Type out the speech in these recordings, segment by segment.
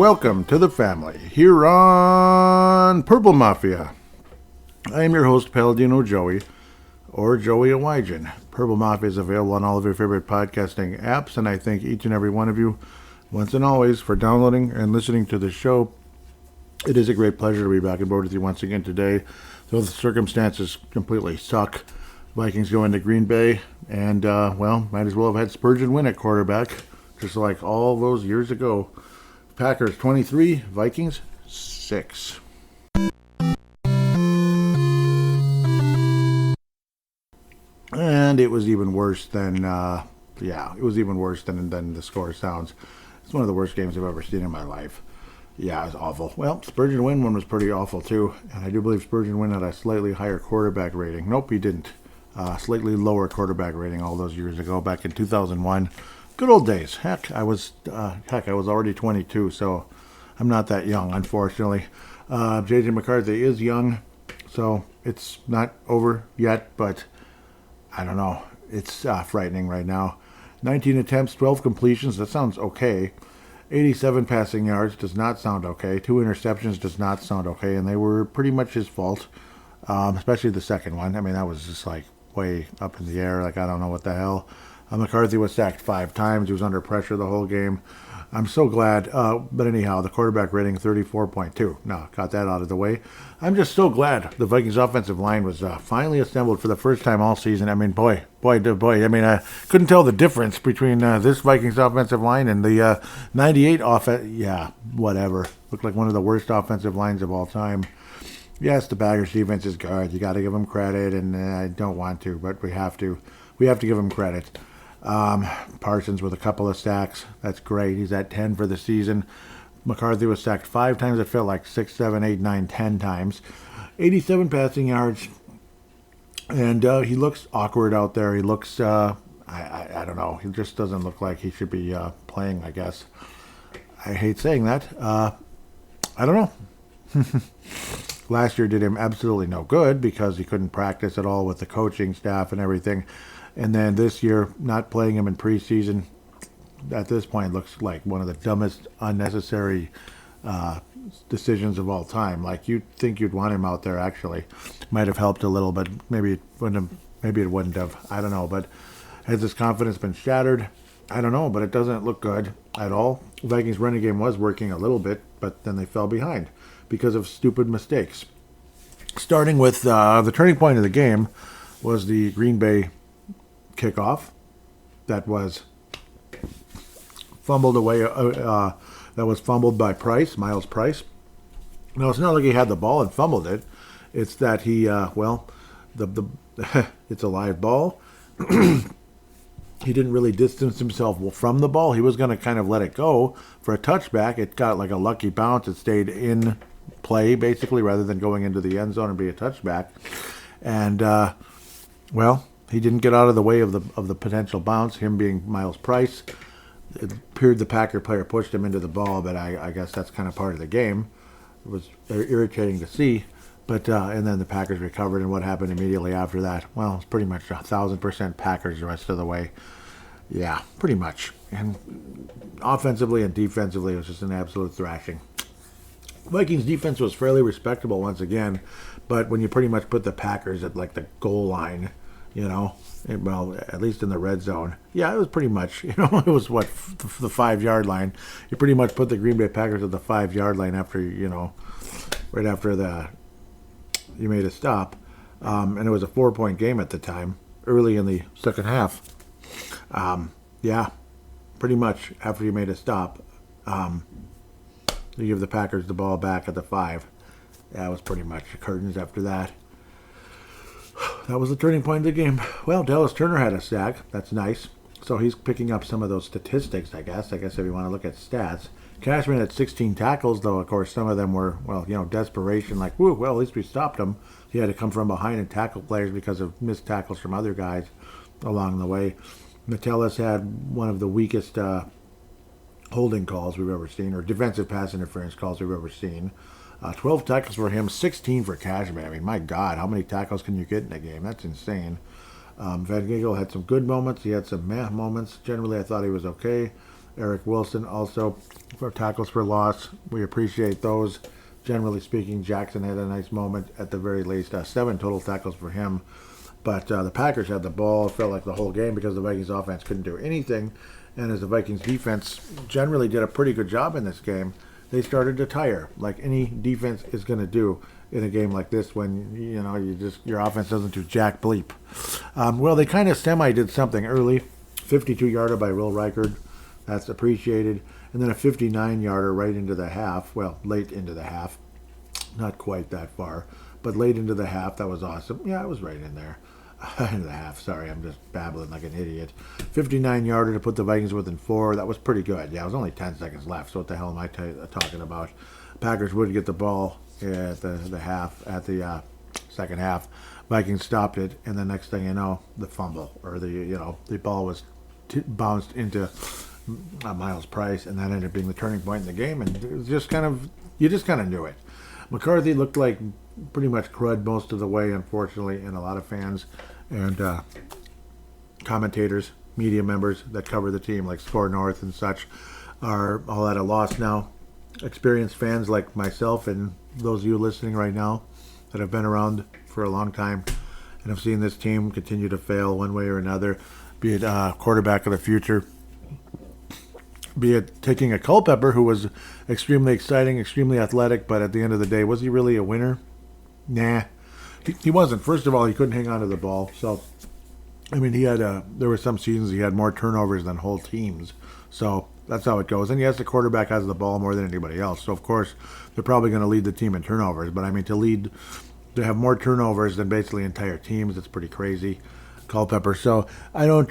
welcome to the family here on Purple Mafia. I am your host, Paladino Joey, or Joey Awajan. Purple Mafia is available on all of your favorite podcasting apps, and I thank each and every one of you, once and always, for downloading and listening to the show. It is a great pleasure to be back on board with you once again today, though the circumstances completely suck. Vikings go into Green Bay, and, might as well have had Spurgeon win at quarterback, just like all those years ago. Packers 23, Vikings 6. And it was even worse than, than the score sounds. It's one of the worst games I've ever seen in my life. Yeah, it was awful. Well, Spurgeon win one was pretty awful too, and I do believe Spurgeon win had a slightly higher quarterback rating. Nope, he didn't. Slightly lower quarterback rating all those years ago, back in 2001. Good old days. Heck, I was already 22, so I'm not that young, unfortunately. J.J. McCarthy is young, so it's not over yet, but I don't know. It's frightening right now. 19 attempts, 12 completions. That sounds okay. 87 passing yards does not sound okay. 2 interceptions does not sound okay, and they were pretty much his fault, especially the second one. I mean, that was just like way up in the air. Like, I don't know what the hell. McCarthy was sacked 5 times. He was under pressure the whole game. I'm so glad. But anyhow, the quarterback rating 34.2. Now, got that out of the way. I'm just so glad the Vikings offensive line was finally assembled for the first time all season. I mean, boy. I mean, I couldn't tell the difference between this Vikings offensive line and the 98 offense. Yeah, whatever. Looked like one of the worst offensive lines of all time. Yes, the Packers defense is good. You got to give them credit, and I don't want to, but we have to. We have to give them credit. Parsons with a couple of sacks. That's great. He's at 10 for the season. McCarthy was sacked 5 times. It felt like 6, 7, 8, 9, 10 times. 87 passing yards. And he looks awkward out there. He looks, I don't know. He just doesn't look like he should be playing, I guess. I hate saying that. I don't know. Last year did him absolutely no good because he couldn't practice at all with the coaching staff and everything. And then this year, not playing him in preseason, at this point, looks like one of the dumbest, unnecessary decisions of all time. Like, you'd think you'd want him out there, actually. Might have helped a little, but maybe it wouldn't have. I don't know. But has his confidence been shattered? I don't know, but it doesn't look good at all. Vikings running game was working a little bit, but then they fell behind because of stupid mistakes. Starting with the turning point of the game was the Green Bay kickoff that was fumbled away. That was fumbled by Miles Price. Now, it's not like he had the ball and fumbled it. It's that he, it's a live ball. He didn't really distance himself from the ball. He was going to kind of let it go for a touchback. It got like a lucky bounce. It stayed in play, basically, rather than going into the end zone and be a touchback. And, he didn't get out of the way of the potential bounce, him being Miles Price. It appeared the Packer player pushed him into the ball, but I guess that's kind of part of the game. It was irritating to see. But and then the Packers recovered, and what happened immediately after that? Well, it's pretty much 1,000% Packers the rest of the way. Yeah, pretty much. And offensively and defensively, it was just an absolute thrashing. Vikings defense was fairly respectable once again, but when you pretty much put the Packers at like the goal line, at least in the red zone. Yeah, it was pretty much, it was the 5-yard line. You pretty much put the Green Bay Packers at the 5-yard line after, right after you made a stop. And it was a 4-point game at the time, early in the second half. Pretty much after you made a stop, you give the Packers the ball back at the 5. That was pretty much the curtains after that. That was the turning point of the game. Well, Dallas Turner had a sack. That's nice. So he's picking up some of those statistics, I guess. If you want to look at stats. Cashman had 16 tackles, though, of course, some of them were, desperation. Like, at least we stopped him. He had to come from behind and tackle players because of missed tackles from other guys along the way. Metellus had one of the weakest holding calls we've ever seen, or defensive pass interference calls we've ever seen. 12 tackles for him, 16 for Cashman. I mean, my God, how many tackles can you get in a game? That's insane. Van Ginkel had some good moments. He had some meh moments. Generally, I thought he was okay. Eric Wilson also for tackles for loss. We appreciate those. Generally speaking, Jackson had a nice moment at the very least. 7 total tackles for him. But the Packers had the ball, it felt like the whole game, because the Vikings offense couldn't do anything. And as the Vikings defense generally did a pretty good job in this game, they started to tire, like any defense is going to do in a game like this when, your offense doesn't do jack bleep. Well, they kind of did something early. 52-yarder by Will Reichard. That's appreciated. And then a 59-yarder right into the half. Well, late into the half. Not quite that far, but late into the half. That was awesome. Yeah, it was right in there. Into the half. Sorry, I'm just babbling like an idiot. 59-yarder to put the Vikings within 4. That was pretty good. Yeah, it was only 10 seconds left, so what the hell am I talking about? Packers would get the ball at the second half. Vikings stopped it, and the next thing you know, the fumble, or the ball was bounced into Miles Price, and that ended up being the turning point in the game, and it was you just kind of knew it. McCarthy looked like pretty much crud most of the way, unfortunately, and a lot of fans and commentators, media members that cover the team, like Score North and such, are all at a loss now. Experienced fans like myself and those of you listening right now that have been around for a long time and have seen this team continue to fail one way or another, be it quarterback of the future, be it taking a Culpepper who was extremely exciting, extremely athletic, but at the end of the day, was he really a winner? Nah, he wasn't. First of all, he couldn't hang on to the ball. So, I mean, there were some seasons he had more turnovers than whole teams. So that's how it goes. And yes, the quarterback has the ball more than anybody else. So, of course, they're probably going to lead the team in turnovers. But, I mean, to have more turnovers than basically entire teams, that's pretty crazy. Culpepper. So I don't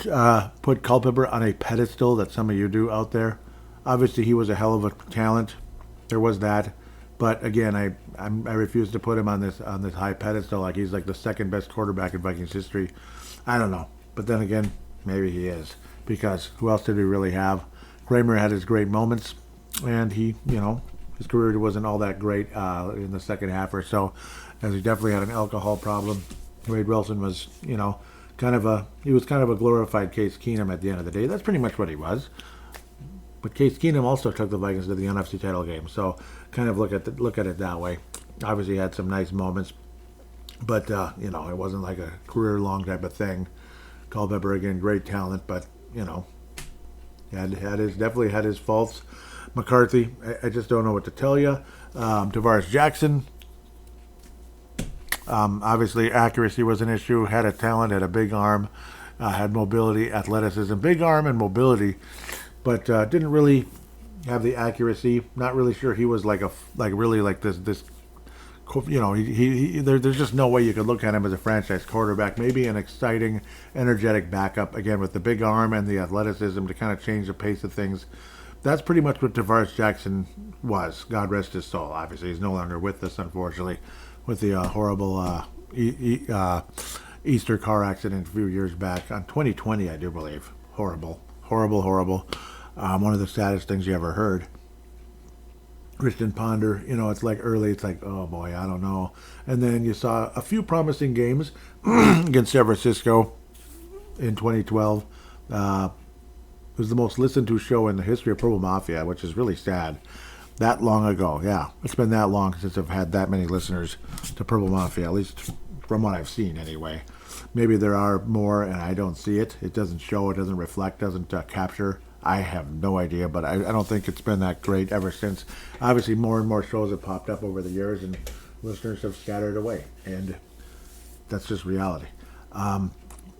put Culpepper on a pedestal that some of you do out there. Obviously, he was a hell of a talent. There was that. But again, I refuse to put him on this high pedestal like he's like the second best quarterback in Vikings history. I don't know. But then again, maybe he is. Because who else did we really have? Kramer had his great moments. And his career wasn't all that great in the second half or so, as he definitely had an alcohol problem. Wade Wilson was, he was kind of a glorified Case Keenum at the end of the day. That's pretty much what he was. But Case Keenum also took the Vikings to the NFC title game, so kind of look at it that way. Obviously, he had some nice moments, but it wasn't like a career-long type of thing. Culpepper, again, great talent, but definitely had his faults. McCarthy, I just don't know what to tell you. Tavares Jackson. Obviously, accuracy was an issue. Had a talent, had a big arm, had mobility, athleticism, big arm and mobility, but didn't really have the accuracy. Not really sure he was there's just no way you could look at him as a franchise quarterback. Maybe an exciting, energetic backup, again, with the big arm and the athleticism to kind of change the pace of things. That's pretty much what Tavares Jackson was. God rest his soul. Obviously, he's no longer with us, unfortunately, with the horrible Easter car accident a few years back on 2020, I do believe. Horrible. One of the saddest things you ever heard. Christian Ponder, it's like early, it's like, oh boy, I don't know. And then you saw a few promising games against San Francisco in 2012. It was the most listened to show in the history of Purple Mafia, which is really sad. That long ago, yeah. It's been that long since I've had that many listeners to Purple Mafia, at least from what I've seen anyway. Maybe there are more and I don't see it. It doesn't show, it doesn't reflect, doesn't capture. I have no idea, but I don't think it's been that great ever since. Obviously, more and more shows have popped up over the years and listeners have scattered away. And that's just reality. And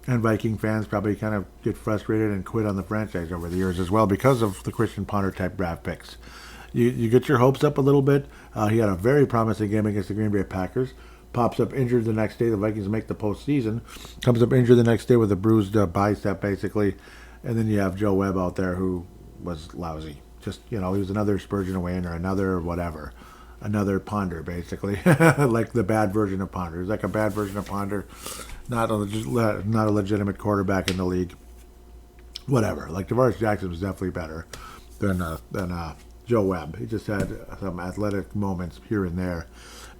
Viking fans probably kind of get frustrated and quit on the franchise over the years as well because of the Christian Ponder type draft picks. You get your hopes up a little bit. He had a very promising game against the Green Bay Packers. Pops up injured the next day. The Vikings make the postseason. Comes up injured the next day with a bruised bicep, basically. And then you have Joe Webb out there who was lousy. Just, he was another Spurgeon Wayne or another whatever. Another Ponder, basically. Like the bad version of Ponder. He's like a bad version of Ponder. Not a legitimate quarterback in the league. Whatever. Like, Tavares Jackson was definitely better than Joe Webb. He just had some athletic moments here and there,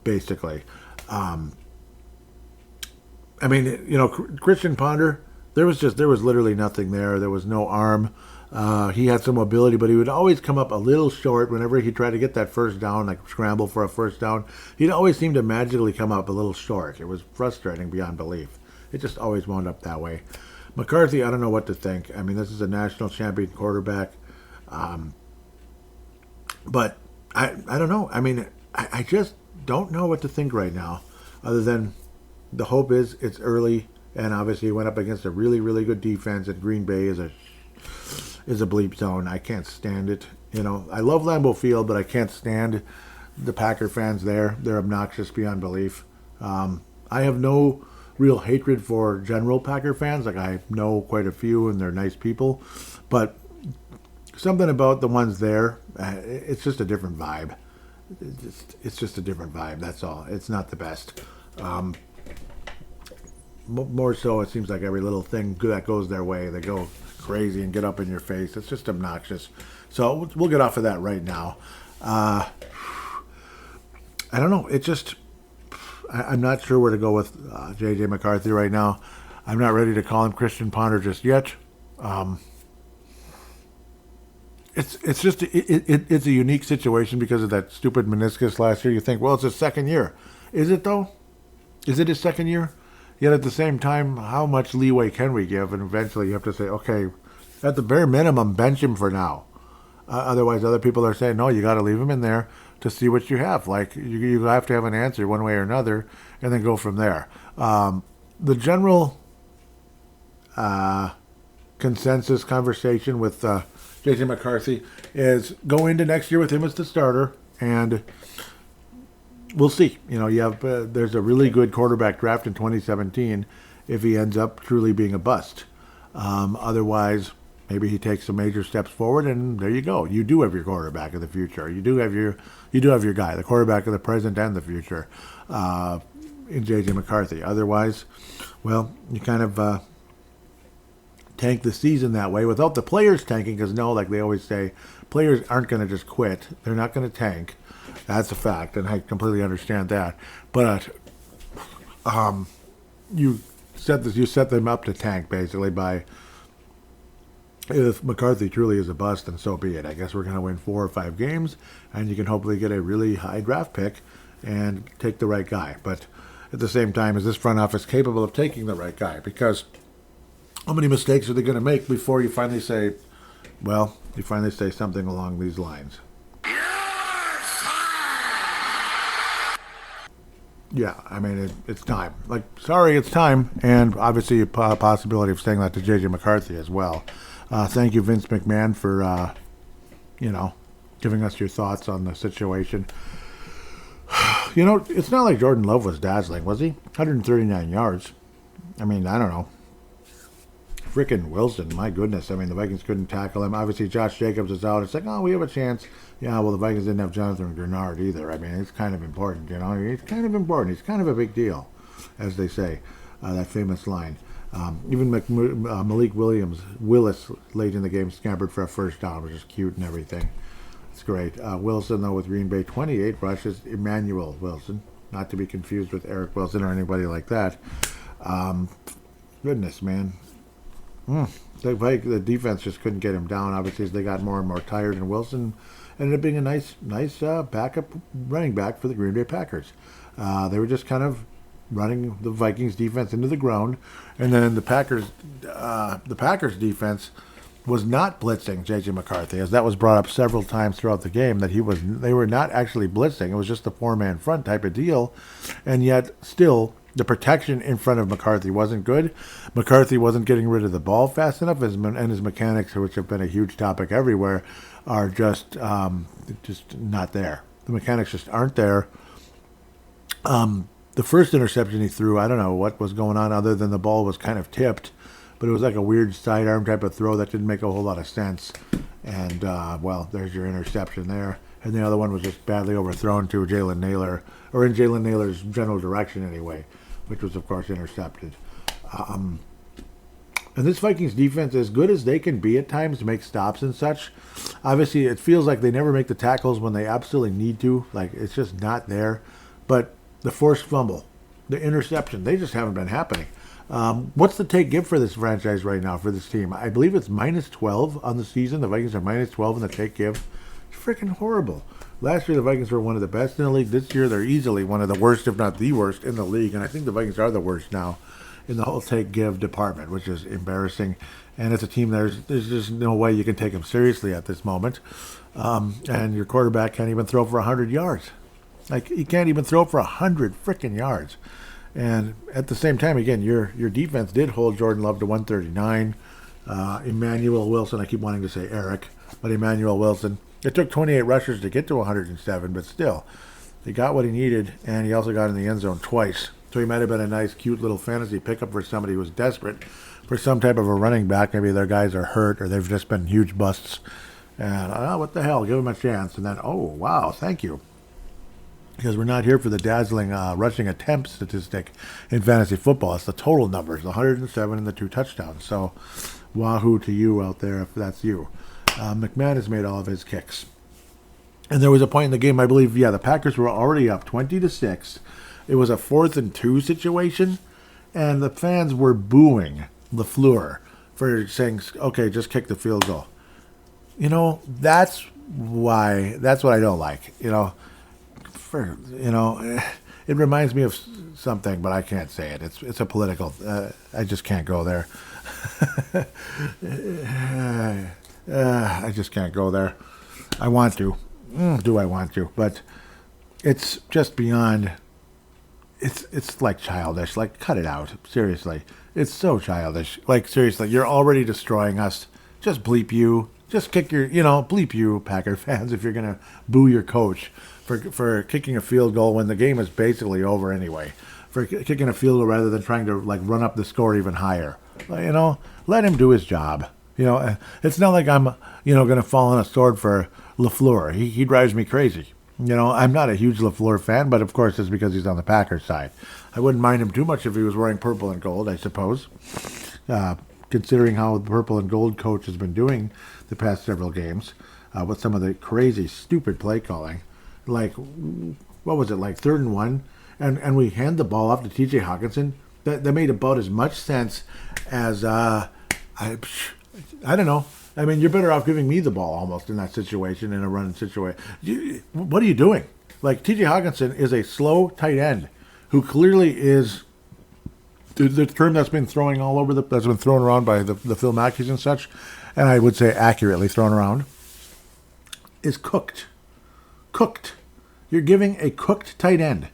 basically. Christian Ponder, there was literally nothing there. There was no arm. He had some mobility, but he would always come up a little short whenever he tried to get that first down, like scramble for a first down. He'd always seem to magically come up a little short. It was frustrating beyond belief. It just always wound up that way. McCarthy, I don't know what to think. I mean, this is a national champion quarterback. But I don't know. I mean, I just don't know what to think right now, other than the hope is it's early, and obviously he went up against a really, really good defense, and Green Bay is a bleep zone. I can't stand it. You know, I love Lambeau Field, but I can't stand the Packer fans there. They're obnoxious beyond belief. I have no real hatred for general Packer fans. Like, I know quite a few, and they're nice people, but something about the ones there, it's just a different vibe. It's just a different vibe. That's all. It's not the best. More so, it seems like every little thing that goes their way, they go crazy and get up in your face. It's just obnoxious. So we'll get off of that right now. I don't know. It just, I'm not sure where to go with J.J. McCarthy right now. I'm not ready to call him Christian Ponder just yet. It's just it's a unique situation because of that stupid meniscus last year. You think, well, it's his second year. Is it though? Is it his second year? Yet at the same time, how much leeway can we give? And eventually you have to say, okay, at the bare minimum, bench him for now. Otherwise, other people are saying, no, you got to leave him in there to see what you have. Like, you have to have an answer one way or another and then go from there. The general consensus conversation with J.J. McCarthy is go into next year with him as the starter, and we'll see. You know, you have there's a really good quarterback draft in 2017 if he ends up truly being a bust. Otherwise, maybe he takes some major steps forward, and there you go. You do have your quarterback of the future. You do have your guy, the quarterback of the present and the future, in J.J. McCarthy. Otherwise, well, you kind of tank the season that way without the players tanking, because no, like they always say, players aren't going to just quit. They're not going to tank. That's a fact, and I completely understand that. But you set them up to tank basically by, if McCarthy truly is a bust, then so be it. I guess we're going to win 4 or 5 games, and you can hopefully get a really high draft pick and take the right guy. But at the same time, is this front office capable of taking the right guy? Because how many mistakes are they going to make before you finally say, well, you finally say something along these lines? Yeah, I mean, it's time. Like, sorry, it's time. And obviously a possibility of saying that to J.J. McCarthy as well. Thank you, Vince McMahon, for, giving us your thoughts on the situation. You know, it's not like Jordan Love was dazzling, was he? 139 yards. I mean, I don't know. Frickin' Wilson, my goodness. I mean, the Vikings couldn't tackle him. Obviously, Josh Jacobs is out. It's like, oh, we have a chance. Yeah, well, the Vikings didn't have Jonathan Grenard either. I mean, it's kind of important, you know. It's kind of important. It's kind of a big deal, as they say, that famous line. Even Malik Willis, late in the game, scampered for a first down, which is cute and everything. It's great. Wilson, though, with Green Bay, 28 rushes. Emmanuel Wilson, not to be confused with Eric Wilson or anybody like that. Goodness, man. The defense just couldn't get him down. Obviously, as they got more and more tired, and Wilson ended up being a nice backup running back for the Green Bay Packers. They were just kind of running the Vikings defense into the ground, and then the Packers defense was not blitzing J.J. McCarthy, as that was brought up several times throughout the game, that they were not actually blitzing. It was just a 4-man front type of deal, and yet still the protection in front of McCarthy wasn't good. McCarthy wasn't getting rid of the ball fast enough, and his mechanics, which have been a huge topic everywhere, are just not there. The mechanics just aren't there. The first interception he threw, I don't know what was going on other than the ball was kind of tipped, but it was like a weird sidearm type of throw that didn't make a whole lot of sense. And, well, there's your interception there. And the other one was just badly overthrown to Jalen Naylor, or in Jalen Naylor's general direction anyway, which was, of course, intercepted. And this Vikings defense, as good as they can be at times to make stops and such, obviously it feels like they never make the tackles when they absolutely need to. Like, it's just not there. But the forced fumble, the interception, they just haven't been happening. What's the take give for this franchise right now, for this team? I believe it's minus 12 on the season. The Vikings are minus 12 in the take give. It's freaking horrible. Last year, the Vikings were one of the best in the league. This year, they're easily one of the worst, if not the worst, in the league. And I think the Vikings are the worst now in the whole take give department, which is embarrassing. And it's a team there's just no way you can take them seriously at this moment. And your quarterback can't even throw for 100 yards. Like, he can't even throw for 100 freaking yards. And at the same time, again, your defense did hold Jordan Love to 139. Emmanuel Wilson, I keep wanting to say Eric, but Emmanuel Wilson. It took 28 rushers to get to 107, but still, he got what he needed, and he also got in the end zone twice. So he might have been a nice, cute little fantasy pickup for somebody who was desperate for some type of a running back. Maybe their guys are hurt or they've just been huge busts. And, what the hell, give him a chance. And then, oh, wow, thank you. Because we're not here for the dazzling rushing attempt statistic in fantasy football. It's the total numbers, the 107 and the 2 touchdowns. So, wahoo to you out there if that's you. McMahon has made all of his kicks. And there was a point in the game, I believe, the Packers were already up 20-6. It was a 4th and 2 situation, and the fans were booing LaFleur for saying, okay, just kick the field goal. That's what I don't like. It reminds me of something, but I can't say it. It's a political. I just can't go there. I just can't go there. I want to. Do I want to? But it's just beyond. It's like childish. Like, cut it out. Seriously. It's so childish. Like, seriously, you're already destroying us. Just bleep you. Just kick your, bleep you, Packer fans, if you're going to boo your coach for kicking a field goal when the game is basically over anyway. For kicking a field goal rather than trying to, run up the score even higher. Let him do his job. It's not like I'm, going to fall on a sword for LaFleur. He drives me crazy. I'm not a huge LaFleur fan, but of course it's because he's on the Packers side. I wouldn't mind him too much if he was wearing purple and gold, I suppose. Considering how the purple and gold coach has been doing the past several games with some of the crazy, stupid play calling. Like, what was it, 3rd and 1? And we hand the ball off to TJ Hawkinson. That made about as much sense as, I don't know. I mean, you're better off giving me the ball almost in that situation, in a running situation. What are you doing? TJ Hawkinson is a slow tight end who clearly is the term that's been throwing all over that's been thrown around by the Phil Mackeys and such, and I would say accurately thrown around, is cooked. Cooked. You're giving a cooked tight end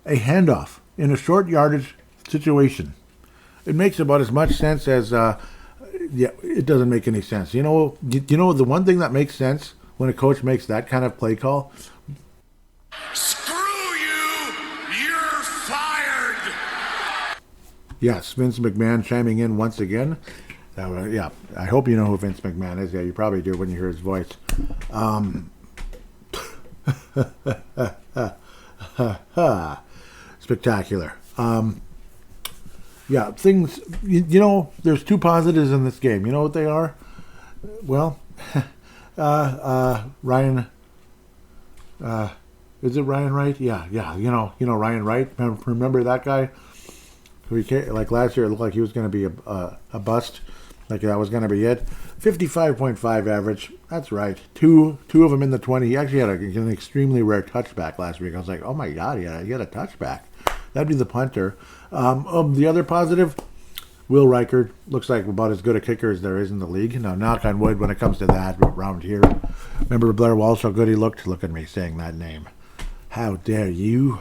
a handoff in a short yardage situation. It makes about as much sense as, it doesn't make any sense. The one thing that makes sense when a coach makes that kind of play call? Screw you! You're fired! Yes, Vince McMahon chiming in once again. I hope you know who Vince McMahon is. Yeah, you probably do when you hear his voice. Spectacular. Things, there's 2 positives in this game. You know what they are? Well, Ryan, is it Ryan Wright? Yeah, Ryan Wright. Remember that guy? Last year, it looked like he was going to be a bust. That was going to be it. 55.5 average. That's right. Two of them in the 20. He actually had an extremely rare touchback last week. I was like, oh my God, he had a touchback. That'd be the punter. The other positive, Will Reichard looks like about as good a kicker as there is in the league. Now, knock on wood when it comes to that around here. Remember Blair Walsh, how good he looked? Look at me saying that name. How dare you?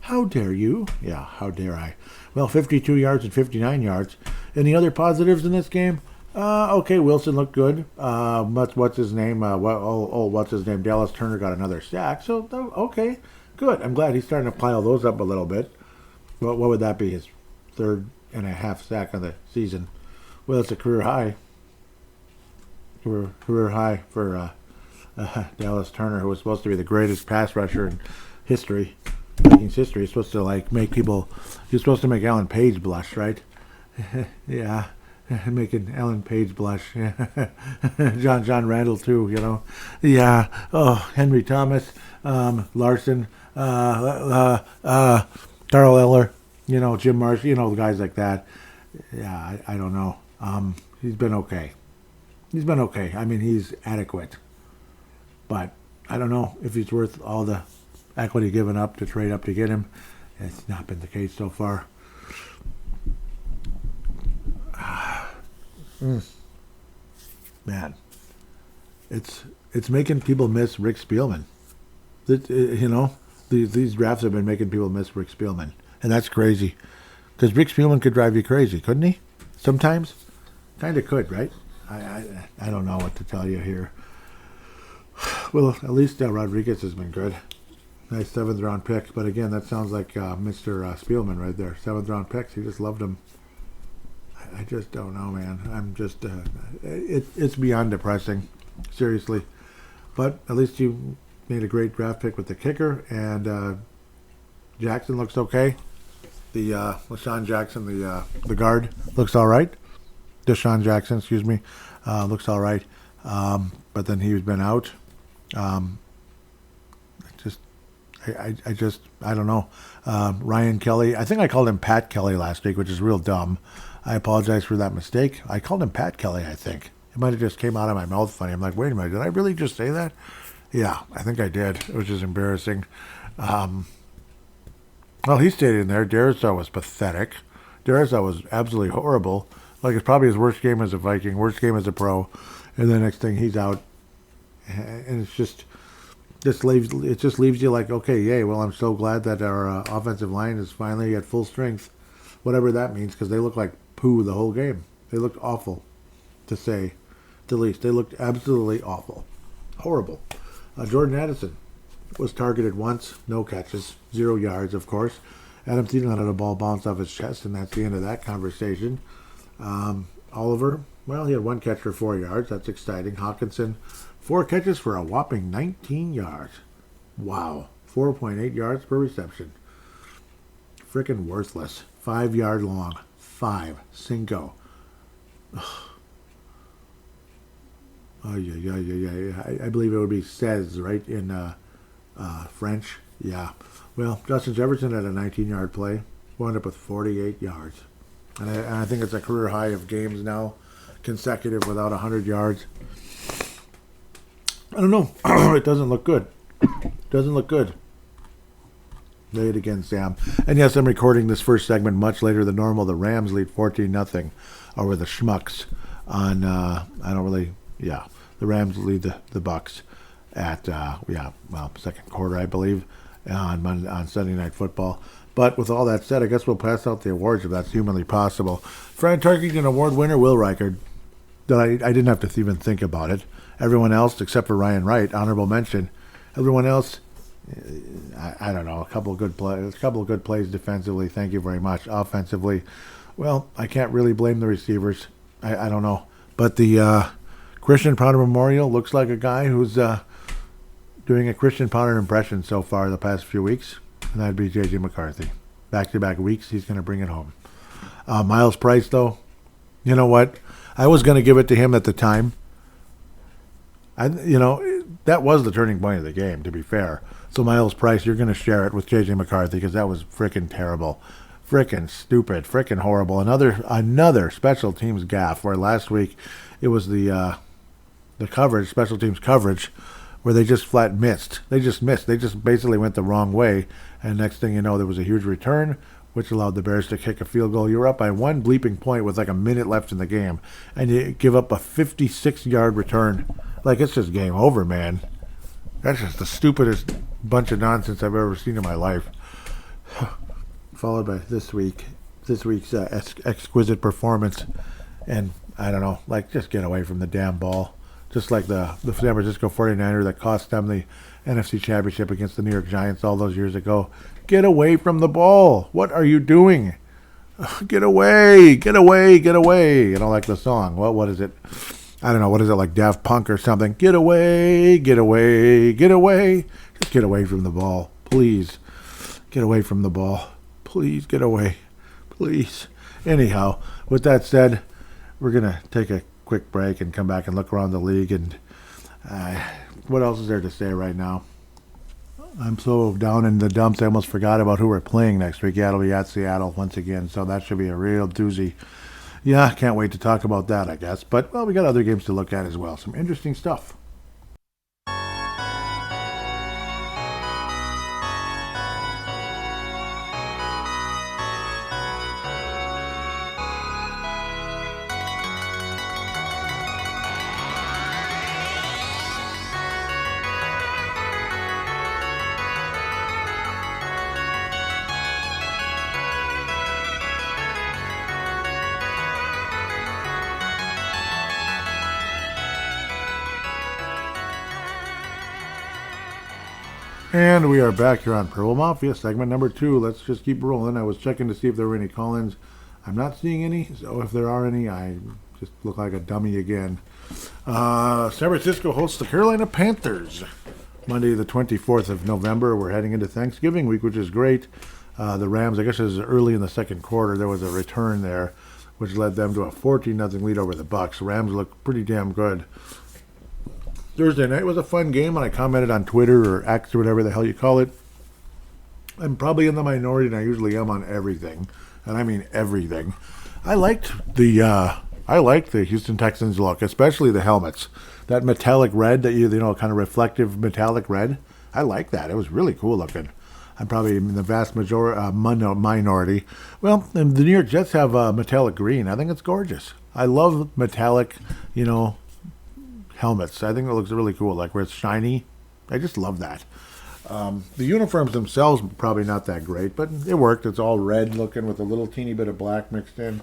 How dare you? Yeah, how dare I? Well, 52 yards and 59 yards. Any other positives in this game? Okay, Wilson looked good. What's his name? What's his name? Dallas Turner got another sack. So, okay, good. I'm glad he's starting to pile those up a little bit. What would that be? His 3rd and a half sack of the season. Well, it's a career high. Career high for Dallas Turner, who was supposed to be the greatest pass rusher in history, Vikings history. He's supposed to make people. He's supposed to make Alan Page blush, right? Yeah. Making Ellen Page blush. John Randall too, Yeah. Oh, Henry Thomas, Larson, Darrell Eller. Jim Marsh, the guys like that. Yeah, I don't know. He's been okay. He's been okay. I mean, he's adequate. But I don't know if he's worth all the equity given up to trade up to get him. It's not been the case so far. Man, it's making people miss Rick Spielman. These drafts have been making people miss Rick Spielman, and that's crazy. Because Rick Spielman could drive you crazy, couldn't he? Sometimes, kind of could, right? I don't know what to tell you here. Well, at least Rodriguez has been good. Nice 7th round pick, but again, that sounds like Mr. Spielman right there. 7th round picks, he just loved him. I just don't know, man. I'm just, it's beyond depressing, seriously. But at least you made a great draft pick with the kicker, and Jackson looks okay. The LaShawn Jackson, the guard, looks all right. Deshaun Jackson, excuse me, looks all right. But then he's been out. I don't know. Ryan Kelly, I think I called him Pat Kelly last week, which is real dumb. I apologize for that mistake. I called him Pat Kelly, I think. It might have just came out of my mouth funny. I'm like, wait a minute, did I really just say that? Yeah, I think I did, which is embarrassing. Well, he stayed in there. Darisaw was pathetic. Darisaw was absolutely horrible. Like, it's probably his worst game as a Viking, worst game as a pro. And the next thing, he's out. And it's just leaves you like, okay, yay, well, I'm so glad that our offensive line is finally at full strength, whatever that means, because they look like poo the whole game. They looked awful, to say the least. They looked absolutely awful. Horrible. Jordan Addison was targeted once, no catches, 0 yards, of course. Adam Thielen had a ball bounce off his chest, and that's the end of that conversation. Oliver, well, he had 1 catch for 4 yards. That's exciting. Hawkinson, 4 catches for a whopping 19 yards. Wow. 4.8 yards per reception. Freaking worthless. 5 yard long. 5. Cinco. Oh, yeah. I believe it would be says, right, in French. Yeah. Well, Justin Jefferson had a 19-yard play. Wound up with 48 yards. And I think it's a career high of games now, consecutive without 100 yards. I don't know. It doesn't look good. Doesn't look good. Lay it again, Sam. And yes, I'm recording this first segment much later than normal. The Rams lead 14-0 over the Schmucks on, the Rams lead the Bucks at, second quarter, I believe, on Sunday Night Football. But with all that said, I guess we'll pass out the awards if that's humanly possible. Fran Tarkington Award winner, Will Reichard. I didn't have to even think about it. Everyone else, except for Ryan Wright, honorable mention. Everyone else, I don't know, a couple of good plays defensively. Thank you very much. Offensively, well, I can't really blame the receivers. I don't know. But the Christian Ponder Memorial looks like a guy who's doing a Christian Ponder impression so far the past few weeks, and that'd be J.J. McCarthy. Back-to-back weeks, he's going to bring it home. Miles Price, though, you know what? I was going to give it to him at the time. That was the turning point of the game, to be fair. So, Miles Price, you're going to share it with J.J. McCarthy because that was frickin' terrible. Frickin' stupid. Frickin' horrible. Another special teams gaffe where last week it was the coverage, special teams coverage, where they just flat missed. They just missed. They just basically went the wrong way. And next thing you know, there was a huge return, which allowed the Bears to kick a field goal. You were up by 1 bleeping point with like a minute left in the game, and you give up a 56-yard return. Like, it's just game over, man. That's just the stupidest bunch of nonsense I've ever seen in my life. Followed by this week's exquisite performance. And, I don't know, like, just get away from the damn ball. Just like the San Francisco 49er that cost them the NFC Championship against the New York Giants all those years ago. Get away from the ball. What are you doing? Get away, get away, get away. You know, like the song. Well, what is it? I don't know. What is it, like Daft Punk or something? Get away, get away, get away. Just get away from the ball. Please. Get away from the ball. Please get away. Please. Anyhow, with that said, we're going to take a quick break and come back and look around the league. And what else is there to say right now? I'm so down in the dumps, I almost forgot about who we're playing next week. Yeah, it'll be at Seattle once again, so that should be a real doozy. Yeah, can't wait to talk about that, I guess. But, well, we got other games to look at as well. Some interesting stuff. And we are back here on Purple Mafia, segment number 2. Let's just keep rolling. I was checking to see if there were any call-ins. I'm not seeing any, so if there are any, I just look like a dummy again. San Francisco hosts the Carolina Panthers. Monday the 24th of November. We're heading into Thanksgiving week, which is great. The Rams, I guess it was early in the second quarter, there was a return there, which led them to a 14-0 lead over the Bucs. Rams look pretty damn good. Thursday night was a fun game, and I commented on Twitter or X or whatever the hell you call it. I'm probably in the minority, and I usually am on everything, and I mean everything. I liked the Houston Texans look, especially the helmets. That metallic red, that you know, kind of reflective metallic red. I like that. It was really cool looking. I'm probably in the vast minority. Well, and the New York Jets have metallic green. I think it's gorgeous. I love metallic, you know, helmets. I think it looks really cool, like where it's shiny. I just love that. The uniforms themselves probably not that great, but it worked. It's all red looking with a little teeny bit of black mixed in.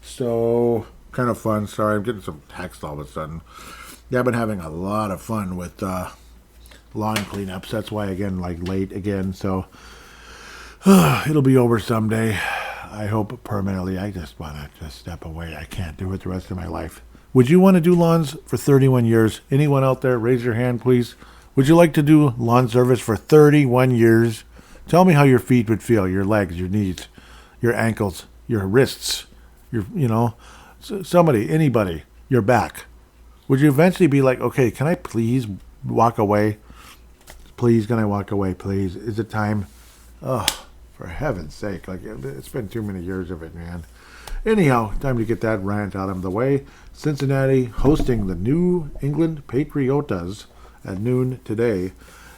So kind of fun. Sorry, I'm getting some text all of a sudden. Yeah, I've been having a lot of fun with lawn cleanups. That's why, again, like late again. So it'll be over someday. I hope permanently. I just want to just step away. I can't do it the rest of my life. Would you want to do lawns for 31 years? Anyone out there, raise your hand, please. Would you like to do lawn service for 31 years? Tell me how your feet would feel, your legs, your knees, your ankles, your wrists, somebody, anybody, your back. Would you eventually be like, okay, can I please walk away? Please, can I walk away, please? Is it time? Oh, for heaven's sake. Like, it's been too many years of it, man. Anyhow, time to get that rant out of the way. Cincinnati hosting the New England Patriotas at noon today,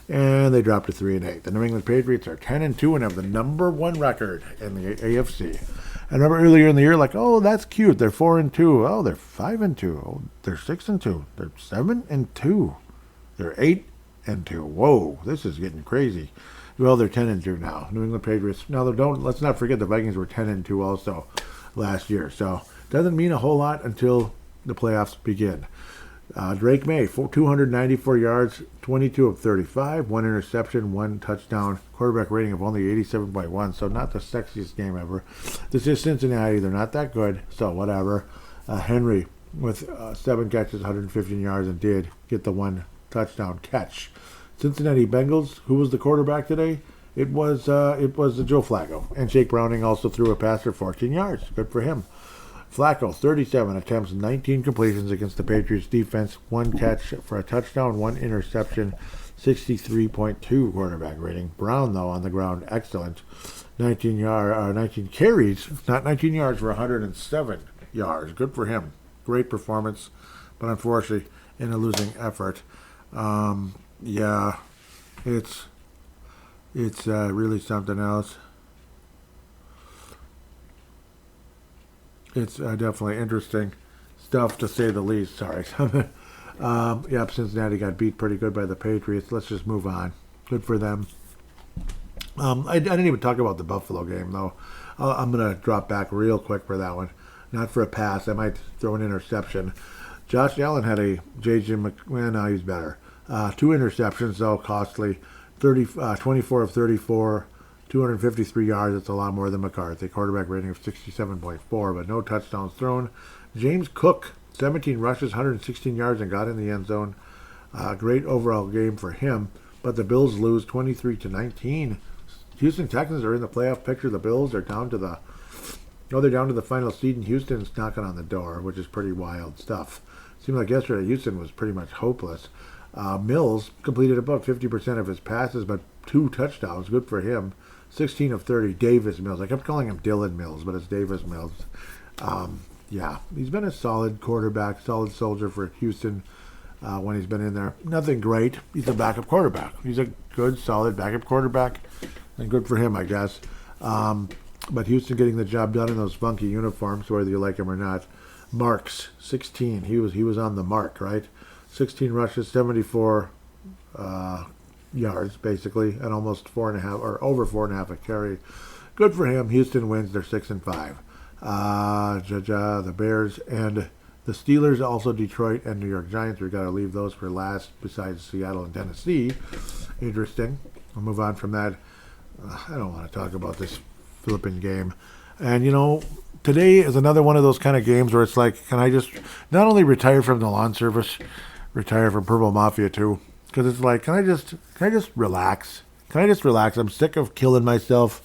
and they dropped to 3-8. The New England Patriots are 10-2 and have the number 1 record in the AFC. I remember earlier in the year, like, oh, that's cute. They're 4-2. Oh, they're 5-2. Oh, they're 6-2. They're 7-2. They're 8-2. Whoa, this is getting crazy. Well, they're 10-2 now. New England Patriots. Now, let's not forget the Vikings were 10-2 also last year. So doesn't mean a whole lot until the playoffs begin. Drake May, 294 yards, 22 of 35, 1 interception, 1 touchdown, quarterback rating of only 87.1, so not the sexiest game ever. This is Cincinnati. They're not that good, so whatever. Henry with 7 catches, 115 yards, and did get the 1 touchdown catch. Cincinnati Bengals, who was the quarterback today? It was Joe Flacco. And Jake Browning also threw a pass for 14 yards. Good for him. Flacco, 37 attempts, 19 completions against the Patriots defense, 1 catch for a touchdown, 1 interception, 63.2 quarterback rating. Brown, though, on the ground, excellent. 19 carries, not 19 yards for 107 yards. Good for him. Great performance, but unfortunately in a losing effort. Yeah, it's really something else. It's definitely interesting stuff, to say the least. Sorry. Yep, Cincinnati got beat pretty good by the Patriots. Let's just move on. Good for them. I didn't even talk about the Buffalo game, though. I'm going to drop back real quick for that one. Not for a pass. I might throw an interception. Josh Allen had a now he's better. 2 interceptions, though, costly. 24 of 34. 253 yards. That's a lot more than McCarthy. Quarterback rating of 67.4, but no touchdowns thrown. James Cook, 17 rushes, 116 yards, and got in the end zone. Great overall game for him, but the Bills lose 23-19. Houston Texans are in the playoff picture. The Bills are down to the final seed, and Houston's knocking on the door, which is pretty wild stuff. Seemed like yesterday Houston was pretty much hopeless. Mills completed about 50% of his passes, but 2 touchdowns. Good for him. 16 of 30. Davis Mills. I kept calling him Dylan Mills, but it's Davis Mills. Yeah, he's been a solid quarterback, solid soldier for Houston when he's been in there. Nothing great. He's a backup quarterback. He's a good, solid backup quarterback, and good for him, I guess. But Houston getting the job done in those funky uniforms, whether you like him or not. Marks, 16. He was on the mark, right? 16 rushes, 74 yards, basically, and almost 4.5 or over 4.5 a carry. Good for him. Houston wins. They're 6-5. The Bears and the Steelers, also Detroit and New York Giants. We've got to leave those for last, besides Seattle and Tennessee. Interesting. We'll move on from that. I don't want to talk about this flipping game. And, today is another one of those kind of games where it's like, can I just not only retire from the lawn service, retire from Purple Mafia too? Because it's like, can I just relax? Can I just relax? I'm sick of killing myself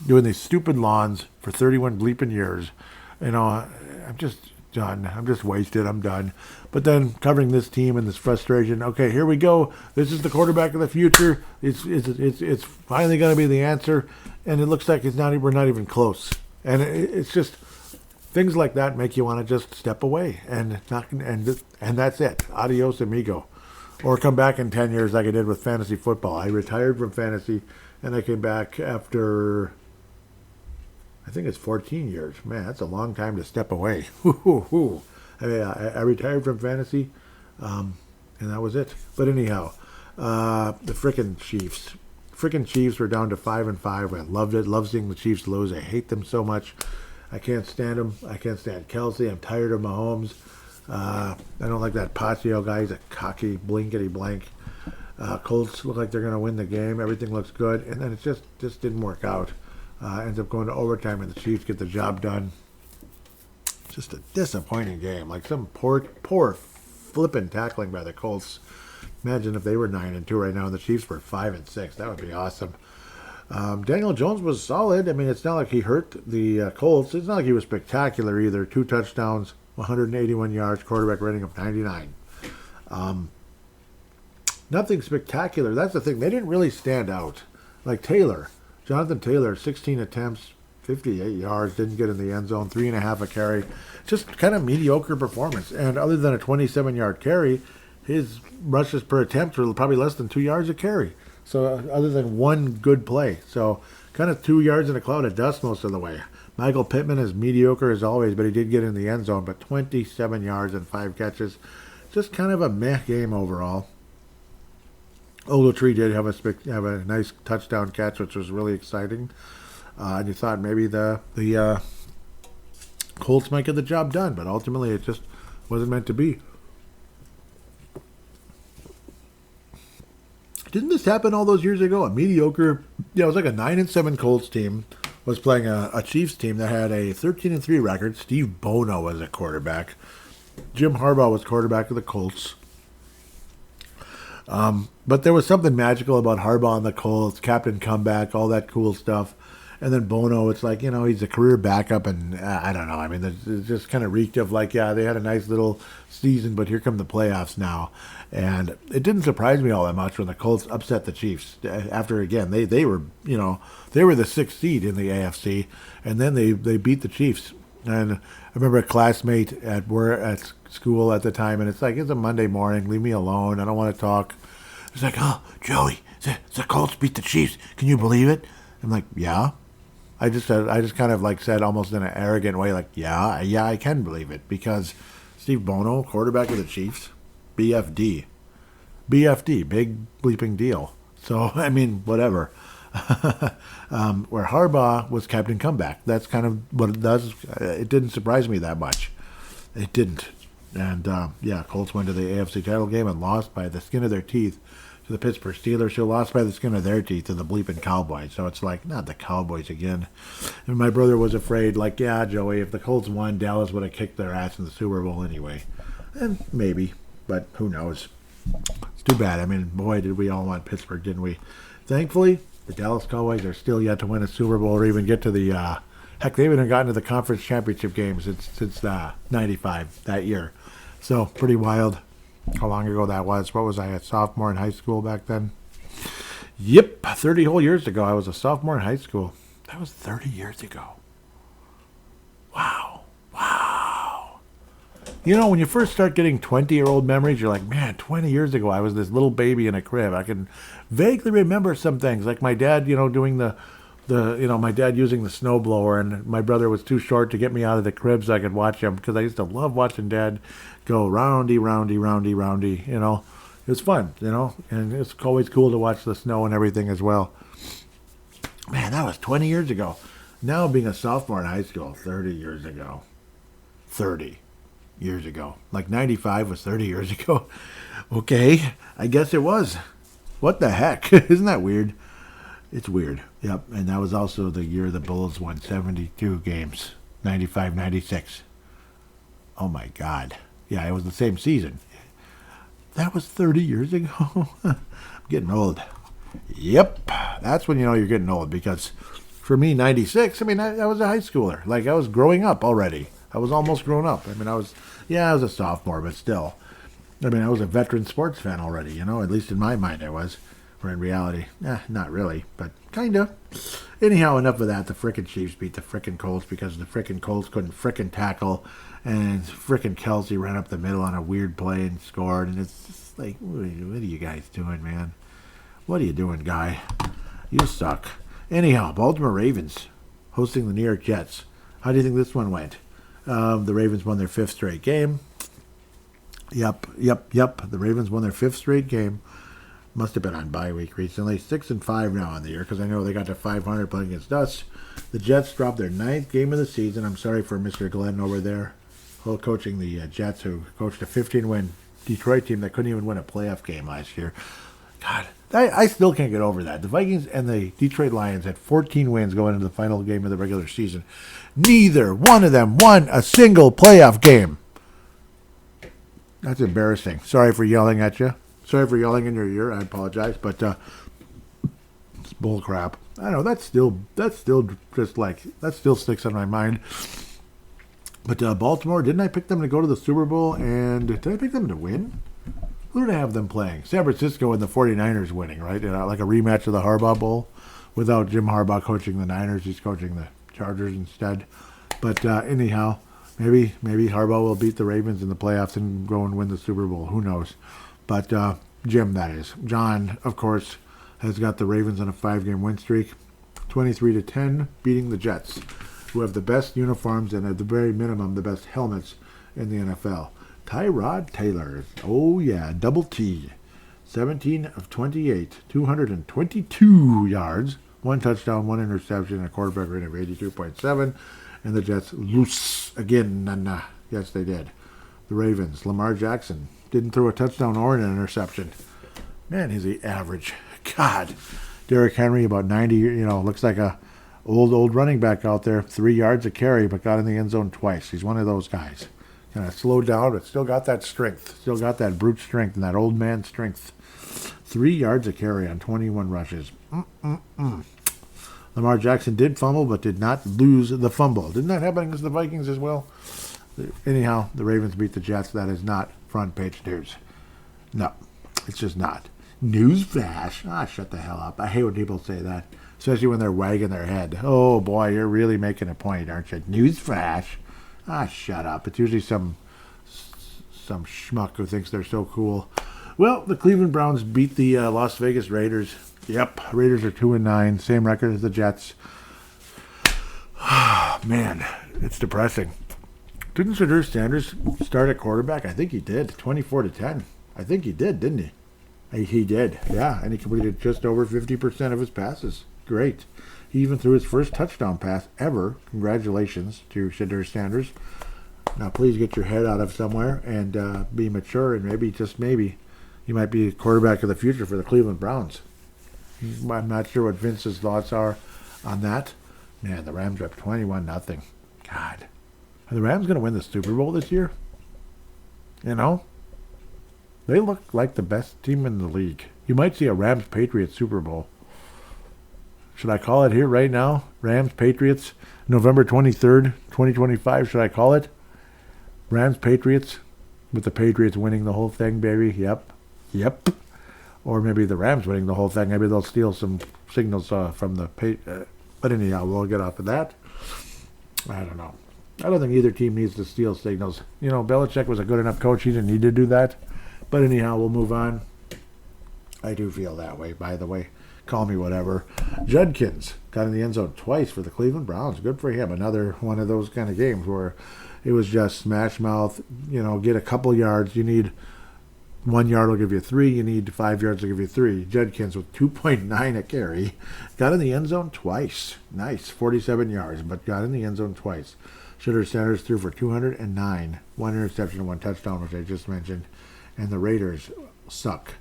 doing these stupid lawns for 31 bleeping years. I'm just done. I'm just wasted. I'm done. But then covering this team and this frustration. Okay, here we go. This is the quarterback of the future. It's finally going to be the answer, and it looks like we're not even close. And it's just things like that make you want to just step away and that's it. Adios, amigo. Or come back in 10 years like I did with fantasy football. I retired from fantasy, and I came back after, I think it's 14 years. Man, that's a long time to step away. I retired from fantasy, and that was it. But anyhow, the frickin' Chiefs. Frickin' Chiefs were down to 5-5. I loved it. Love seeing the Chiefs lose. I hate them so much. I can't stand them. I can't stand Kelsey. I'm tired of Mahomes. I don't like that Paccio guy. He's a cocky blinkety blank. Colts look like they're going to win the game. Everything looks good. And then it just didn't work out. Ends up going to overtime, and the Chiefs get the job done. Just a disappointing game. Like some poor flipping tackling by the Colts. Imagine if they were 9-2 right now and the Chiefs were 5-6. That would be awesome. Daniel Jones was solid. I mean, it's not like he hurt the Colts. It's not like he was spectacular either. 2 touchdowns, 181 yards, quarterback rating of 99. Nothing spectacular. That's the thing. They didn't really stand out. Like Jonathan Taylor, 16 attempts, 58 yards, didn't get in the end zone, 3.5 a carry. Just kind of mediocre performance. And other than a 27-yard carry, his rushes per attempt were probably less than 2 yards a carry. So other than one good play. So kind of 2 yards in a cloud of dust most of the way. Michael Pittman is mediocre as always, but he did get in the end zone. But 27 yards and 5 catches. Just kind of a meh game overall. Ogletree did have a nice touchdown catch, which was really exciting. And you thought maybe the Colts might get the job done, but ultimately it just wasn't meant to be. Didn't this happen all those years ago? A mediocre, it was like a 9-7 Colts team was playing a Chiefs team that had a 13-3 record. Steve Bono was a quarterback. Jim Harbaugh was quarterback of the Colts. But there was something magical about Harbaugh and the Colts, captain comeback, all that cool stuff. And then Bono, it's like, he's a career backup, and I don't know. I mean, it just kind of reeked of like, yeah, they had a nice little season, but here come the playoffs now. And it didn't surprise me all that much when the Colts upset the Chiefs. After, again, they were, they were the 6th seed in the AFC, and then they beat the Chiefs. And I remember a classmate at school at the time, and it's like, it's a Monday morning, leave me alone, I don't want to talk. It's like, oh, Joey, the Colts beat the Chiefs. Can you believe it? I'm like, yeah. I just kind of like said almost in an arrogant way, like, yeah, I can believe it, because Steve Bono, quarterback of the Chiefs, BFD, big bleeping deal. So, I mean, whatever. Where Harbaugh was captain comeback. That's kind of what it does. It didn't surprise me that much. It didn't. And, Colts went to the AFC title game and lost by the skin of their teeth to the Pittsburgh Steelers, who lost by the skin of their teeth to the bleeping Cowboys. So it's like, not the Cowboys again. And my brother was afraid, like, yeah, Joey, if the Colts won, Dallas would have kicked their ass in the Super Bowl anyway. And maybe, but who knows. It's too bad. I mean, boy, did we all want Pittsburgh, didn't we? Thankfully, the Dallas Cowboys are still yet to win a Super Bowl or even get to the, heck, they haven't gotten to the conference championship games since 95, that year. So, pretty wild. how long ago that was. What was I, a sophomore in high school back then? Yep, 30 whole years ago. I was a sophomore in high school. That was 30 years ago. Wow. Wow. You know, when you first start getting 20-year-old memories, you're like, man, 20 years ago, I was this little baby in a crib. I can vaguely remember some things, like my dad, doing my dad using the snowblower, and my brother was too short to get me out of the crib so I could watch him, because I used to love watching Dad go roundy, roundy, roundy, roundy, It was fun, and it's always cool to watch the snow and everything as well. Man, that was 20 years ago. Now being a sophomore in high school, 30 years ago. 30 years ago. Like 95 was 30 years ago. Okay, I guess it was. What the heck? Isn't that weird? It's weird. Yep, and that was also the year the Bulls won 72 games. 95, 96. Oh my God. Yeah, it was the same season. That was 30 years ago. I'm getting old. Yep, that's when you know you're getting old, because for me, 96, I was a high schooler. Like, I was growing up already. I was almost grown up. I was a sophomore, but still. I was a veteran sports fan already, at least in my mind I was. Or in reality, not really, but kind of. Anyhow, enough of that. The frickin' Chiefs beat the frickin' Colts because the frickin' Colts couldn't frickin' tackle, and frickin' Kelsey ran up the middle on a weird play and scored, and it's just like, what are you guys doing, man? What are you doing, guy? You suck. Anyhow, Baltimore Ravens hosting the New York Jets. How do you think this one went? The Ravens won their 5th straight game. Yep. The Ravens won their 5th straight game. Must have been on bye week recently. 6-5 now on the year, because I know they got to 500 playing against us. The Jets dropped their 9th game of the season. I'm sorry for Mr. Glenn over there, coaching the Jets, who coached a 15-win Detroit team that couldn't even win a playoff game last year. God, I still can't get over that. The Vikings and the Detroit Lions had 14 wins going into the final game of the regular season. Neither one of them won a single playoff game. That's embarrassing. Sorry for yelling at you. Sorry for yelling in your ear. I apologize, but it's bull crap. I know that still sticks on my mind. But Baltimore, didn't I pick them to go to the Super Bowl? And did I pick them to win? Who did I have them playing? San Francisco and the 49ers winning, right? Like a rematch of the Harbaugh Bowl, without Jim Harbaugh coaching the Niners. He's coaching the Chargers instead. But anyhow, maybe Harbaugh will beat the Ravens in the playoffs and go and win the Super Bowl. Who knows? But Jim, that is. John, of course, has got the Ravens on a 5-game win streak. 23-10, beating the Jets, who have the best uniforms and at the very minimum the best helmets in the NFL. Tyrod Taylor, oh yeah, double T, 17 of 28, 222 yards, 1 touchdown, 1 interception, and a quarterback rating of 82.7, and the Jets loose again. Yes, they did. The Ravens, Lamar Jackson, didn't throw a touchdown or an interception. Man, is he average. God. Derrick Henry, about 90, looks like a old running back out there, 3 yards a carry, but got in the end zone twice. He's one of those guys. Kind of slowed down, but still got that strength. Still got that brute strength and that old man strength. 3 yards a carry on 21 rushes. Lamar Jackson did fumble, but did not lose the fumble. Didn't that happen against the Vikings as well? Anyhow, the Ravens beat the Jets. That is not front page news. No, it's just not. Newsflash. Shut the hell up. I hate when people say that, especially when they're wagging their head. Oh, boy, you're really making a point, aren't you? Newsflash. Shut up. It's usually some schmuck who thinks they're so cool. Well, the Cleveland Browns beat the Las Vegas Raiders. Yep, Raiders are 2-9, same record as the Jets. Man, it's depressing. Didn't Shedeur Sanders start at quarterback? I think he did, 24-10. I think he did, didn't he? He did, yeah, and he completed just over 50% of his passes. Great. He even threw his first touchdown pass ever. Congratulations to Shedeur Sanders. Now, please get your head out of somewhere and be mature, and maybe, just maybe, you might be a quarterback of the future for the Cleveland Browns. I'm not sure what Vince's thoughts are on that. Man, the Rams are up 21-0. God. Are the Rams going to win the Super Bowl this year? They look like the best team in the league. You might see a Rams-Patriots Super Bowl. Should I call it here right now? Rams-Patriots, November 23rd, 2025. Should I call it? Rams-Patriots with the Patriots winning the whole thing, baby. Yep. Or maybe the Rams winning the whole thing. Maybe they'll steal some signals from the but anyhow, we'll get off of that. I don't know. I don't think either team needs to steal signals. Belichick was a good enough coach. He didn't need to do that. But anyhow, we'll move on. I do feel that way, by the way. Call me whatever. Judkins got in the end zone twice for the Cleveland Browns. Good for him. Another one of those kind of games where it was just smash mouth. Get a couple yards. You need 1 yard will give you 3. You need 5 yards to give you 3. Judkins with 2.9 a carry. Got in the end zone twice. Nice. 47 yards, but got in the end zone twice. Sanders threw for 209. 1 interception and 1 touchdown, which I just mentioned. And the Raiders suck.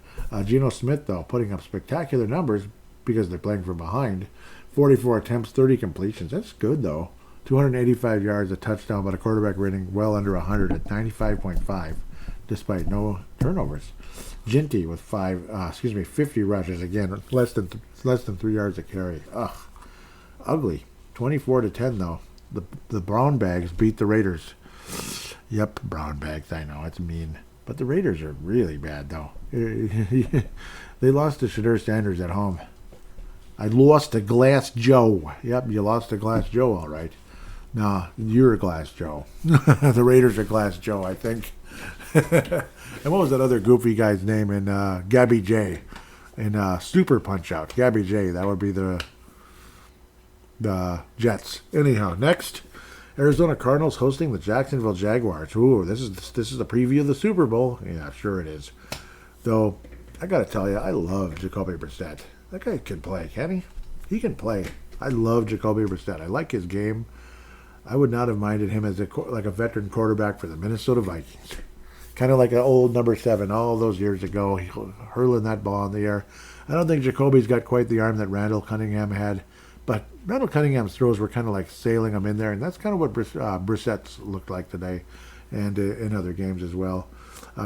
Geno Smith, though, putting up spectacular numbers because they're playing from behind. 44 attempts, 30 completions. That's good, though. 285 yards, a touchdown, but a quarterback rating well under 100 at 95.5, despite no turnovers. Ginty with 50 rushes. Again, less than 3 yards a carry. Ugh, ugly. 24-10, though. The Brown Bags beat the Raiders. Yep, Brown Bags. I know it's mean. But the Raiders are really bad, though. They lost to Shadur Sanders at home. I lost to Glass Joe. Yep, you lost to Glass Joe, all right. Nah, you're Glass Joe. The Raiders are Glass Joe, I think. And what was that other goofy guy's name in Gabby J? In Super Punch-Out. Gabby J, that would be the Jets. Anyhow, next. Arizona Cardinals hosting the Jacksonville Jaguars. Ooh, this is the preview of the Super Bowl. Yeah, sure it is. Though, I got to tell you, I love Jacoby Brissett. That guy can play, can he? He can play. I love Jacoby Brissett. I like his game. I would not have minded him as a veteran quarterback for the Minnesota Vikings. Kind of like an old number 7 all those years ago, hurling that ball in the air. I don't think Jacoby's got quite the arm that Randall Cunningham had. But Randall Cunningham's throws were kind of like sailing him in there, and that's kind of what Brissett's looked like today and in other games as well.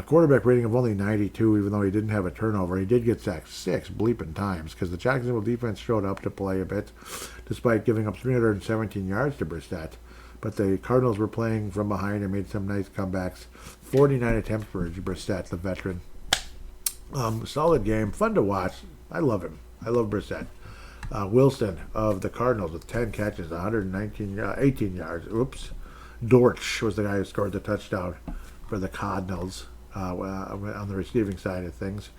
Quarterback rating of only 92, even though he didn't have a turnover. He did get sacked 6 bleeping times because the Jacksonville defense showed up to play a bit, despite giving up 317 yards to Brissett. But the Cardinals were playing from behind and made some nice comebacks. 49 attempts for Brissett, the veteran. Solid game, fun to watch. I love him. I love Brissett. Wilson of the Cardinals with 10 catches, 18 yards. Oops. Dortch was the guy who scored the touchdown for the Cardinals on the receiving side of things.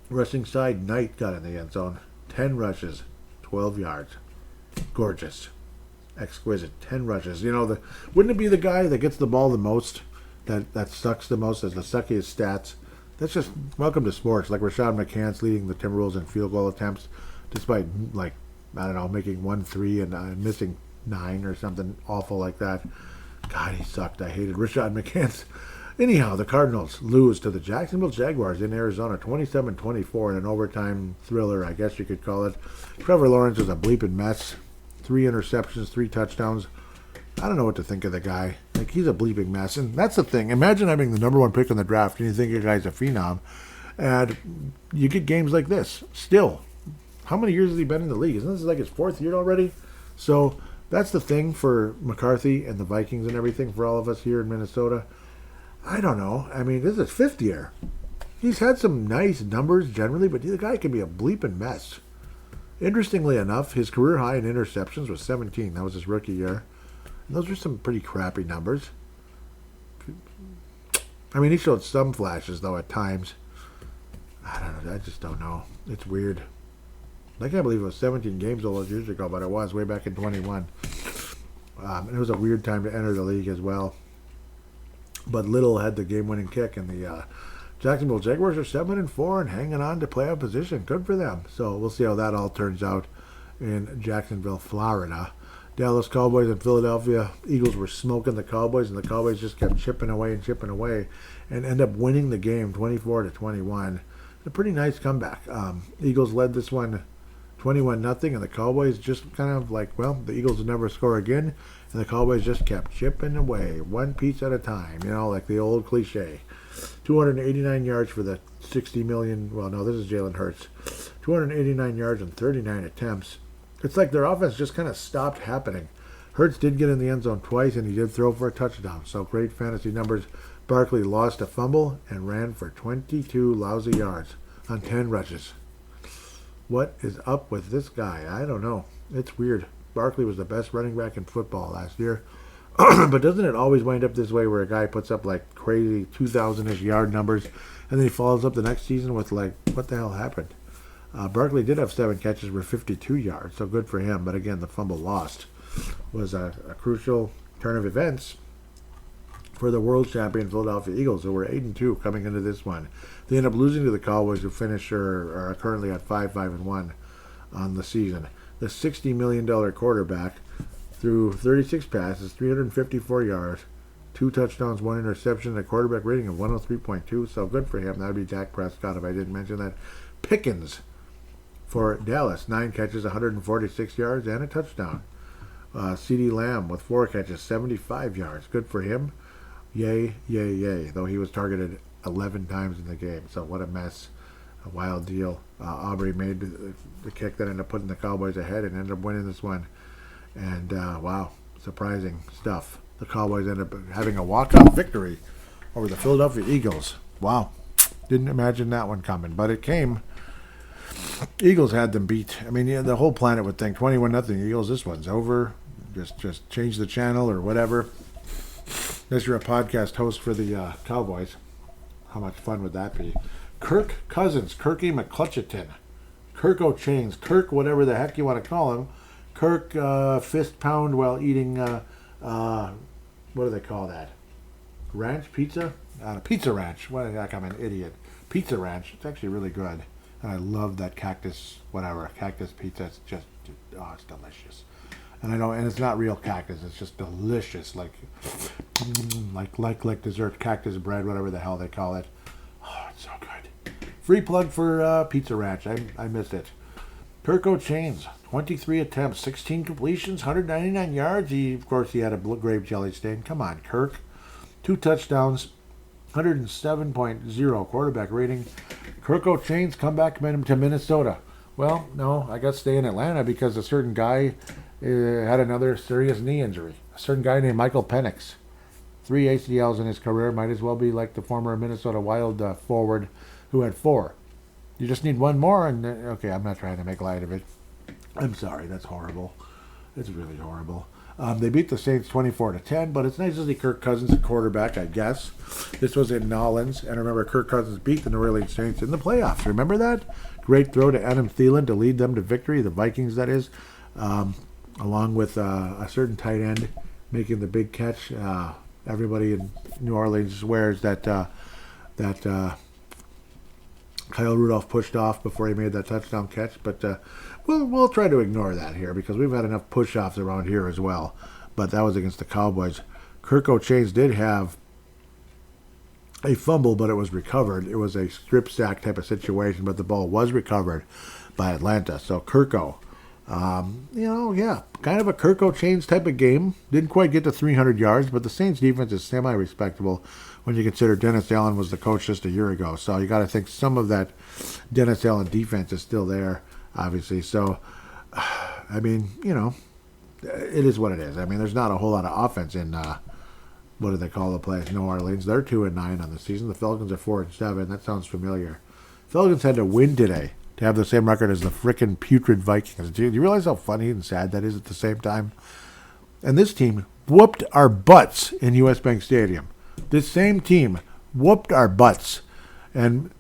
Rushing side, Knight got in the end zone. 10 rushes, 12 yards. Gorgeous. Exquisite. 10 rushes. Wouldn't it be the guy that gets the ball the most, that sucks the most, as the suckiest stats? That's just welcome to sports. Like Rashad McCants leading the Timberwolves in field goal attempts, despite making 1-3 and missing 9 or something awful like that. God, he sucked. I hated Rashad McCants. Anyhow, the Cardinals lose to the Jacksonville Jaguars in Arizona, 27-24 in an overtime thriller, I guess you could call it. Trevor Lawrence was a bleeping mess. 3 interceptions, 3 touchdowns. I don't know what to think of the guy. He's a bleeping mess. And that's the thing. Imagine having the number 1 pick in the draft and you think your guy's a phenom. And you get games like this. Still. How many years has he been in the league? Isn't this like his 4th year already? So that's the thing for McCarthy and the Vikings and everything for all of us here in Minnesota. I don't know. I mean, this is his 5th year. He's had some nice numbers generally, but the guy can be a bleeping mess. Interestingly enough, his career high in interceptions was 17. That was his rookie year. Those are some pretty crappy numbers. I mean, he showed some flashes, though, at times. I don't know. I just don't know. It's weird. I can't believe it was 17 games all those years ago, but it was way back in 21. And it was a weird time to enter the league as well. But Little had the game-winning kick, and the Jacksonville Jaguars are 7-4 and hanging on to playoff position. Good for them. So we'll see how that all turns out in Jacksonville, Florida. Dallas Cowboys and Philadelphia Eagles were smoking the Cowboys, and the Cowboys just kept chipping away and end up winning the game 24-21. A pretty nice comeback. Eagles led this one 21-0, and the Cowboys just kind of the Eagles would never score again, and the Cowboys just kept chipping away, one piece at a time, like the old cliche. 289 yards for the 60 million, well, no, this is Jalen Hurts. 289 yards and 39 attempts. It's like their offense just kind of stopped happening. Hurts did get in the end zone twice, and he did throw for a touchdown. So great fantasy numbers. Barkley lost a fumble and ran for 22 lousy yards on 10 rushes. What is up with this guy? I don't know. It's weird. Barkley was the best running back in football last year. But doesn't it always wind up this way where a guy puts up like crazy 2,000-ish yard numbers and then he follows up the next season with like, what the hell happened? Barkley did have 7 catches for 52 yards, so good for him. But again, the fumble lost was a crucial turn of events for the world champion Philadelphia Eagles, who were 8-2 coming into this one. They end up losing to the Cowboys, who finish are currently at 5-1 on the season. The $60 million quarterback threw 36 passes, 354 yards, 2 touchdowns, 1 interception, and a quarterback rating of 103.2. So good for him. That would be Dak Prescott if I didn't mention that. Pickens for Dallas, 9 catches, 146 yards, and a touchdown. CeeDee Lamb with 4 catches, 75 yards. Good for him. Yay, yay, yay. Though he was targeted 11 times in the game. So what a mess. A wild deal. Aubrey made the kick that ended up putting the Cowboys ahead and ended up winning this one. And, wow, surprising stuff. The Cowboys ended up having a walk-off victory over the Philadelphia Eagles. Wow. Didn't imagine that one coming, but it came. Eagles had them beat. I mean, yeah, the whole planet would think 21-0 Eagles, this one's over. Just change the channel or whatever. Unless you're a podcast host for the Cowboys. How much fun would that be? Kirk Cousins, Kirky McClutcheton, Kirk O'Chains, Kirk whatever the heck you want to call him. Kirk fist pound while eating, what do they call that? Ranch pizza? Pizza Ranch. What the heck, I'm an idiot. Pizza Ranch. It's actually really good. And I love that cactus pizza. It's just, it's delicious. And I know, and it's not real cactus. It's just delicious, like dessert cactus bread, whatever the hell they call it. Oh, it's so good. Free plug for Pizza Ranch. I missed it. Kirk O'Chains, 23 attempts, 16 completions, 199 yards. Of course, he had a grape jelly stain. Come on, Kirk. 2 touchdowns, 107.0 quarterback rating. Kirk O'Chains come back to Minnesota. Well, no, I got to stay in Atlanta because a certain guy had another serious knee injury. A certain guy named Michael Penix. 3 ACLs in his career. Might as well be like the former Minnesota Wild forward who had 4. You just need one more, and okay, I'm not trying to make light of it. I'm sorry, that's horrible. It's really horrible. They beat the Saints 24-10, but it's nice to see Kirk Cousins at quarterback, I guess. This was in Nolens, and remember, Kirk Cousins beat the New Orleans Saints in the playoffs. Remember that? Great throw to Adam Thielen to lead them to victory, the Vikings, that is, along with a certain tight end making the big catch. Everybody in New Orleans swears that Kyle Rudolph pushed off before he made that touchdown catch, but we'll try to ignore that here because we've had enough push-offs around here as well. But that was against the Cowboys. Kirk O'Chains did have a fumble, but it was recovered. It was a strip sack type of situation, but the ball was recovered by Atlanta. So Kirko, kind of a Kirk O'Chains type of game. Didn't quite get to 300 yards, but the Saints defense is semi-respectable when you consider Dennis Allen was the coach just a year ago. So you got to think some of that Dennis Allen defense is still there, obviously. So, I mean, it is what it is. I mean, there's not a whole lot of offense in, what do they call the place? New Orleans. They're 2-9 on the season. The Falcons are 4-7. That sounds familiar. Falcons had to win today to have the same record as the frickin' putrid Vikings. Do you realize how funny and sad that is at the same time? And this team whooped our butts in U.S. Bank Stadium. This same team whooped our butts. And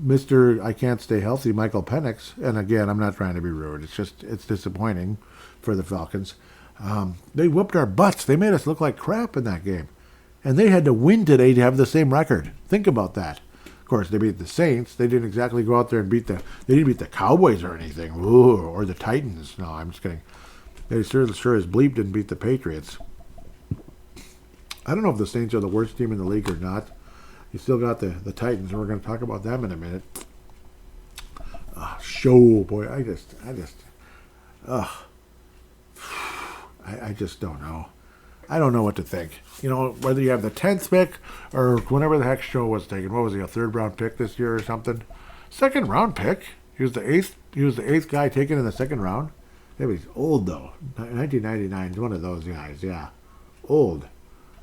Mr. I Can't Stay Healthy, Michael Penix, and again, I'm not trying to be rude. It's disappointing for the Falcons. They whooped our butts. They made us look like crap in that game. And they had to win today to have the same record. Think about that. Of course, they beat the Saints. They didn't exactly go out there and they didn't beat the Cowboys or anything. Ooh, or the Titans. No, I'm just kidding. They sure as bleep didn't beat the Patriots. I don't know if the Saints are the worst team in the league or not. You still got the Titans, and we're going to talk about them in a minute. Boy, I just don't know. I don't know what to think. Whether you have the 10th pick or whenever the heck show was taken. What was he, a 3rd round pick this year or something? 2nd round pick. He was the eighth guy taken in the 2nd round. Yeah, but he's old, though. 1999 is one of those guys, yeah. Old.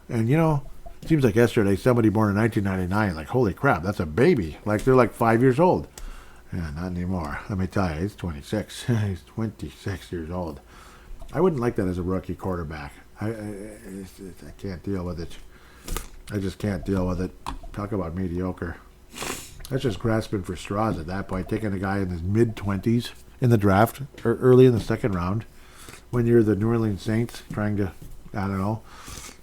And, it seems like yesterday somebody born in 1999, like, holy crap, that's a baby. Like, they're like 5 years old. Yeah, not anymore. Let me tell you, he's 26. He's 26 years old. I wouldn't like that as a rookie quarterback. I can't deal with it. I just can't deal with it. Talk about mediocre. That's just grasping for straws at that point, taking a guy in his mid-20s in the draft, or early in the second round, when you're the New Orleans Saints trying to, I don't know,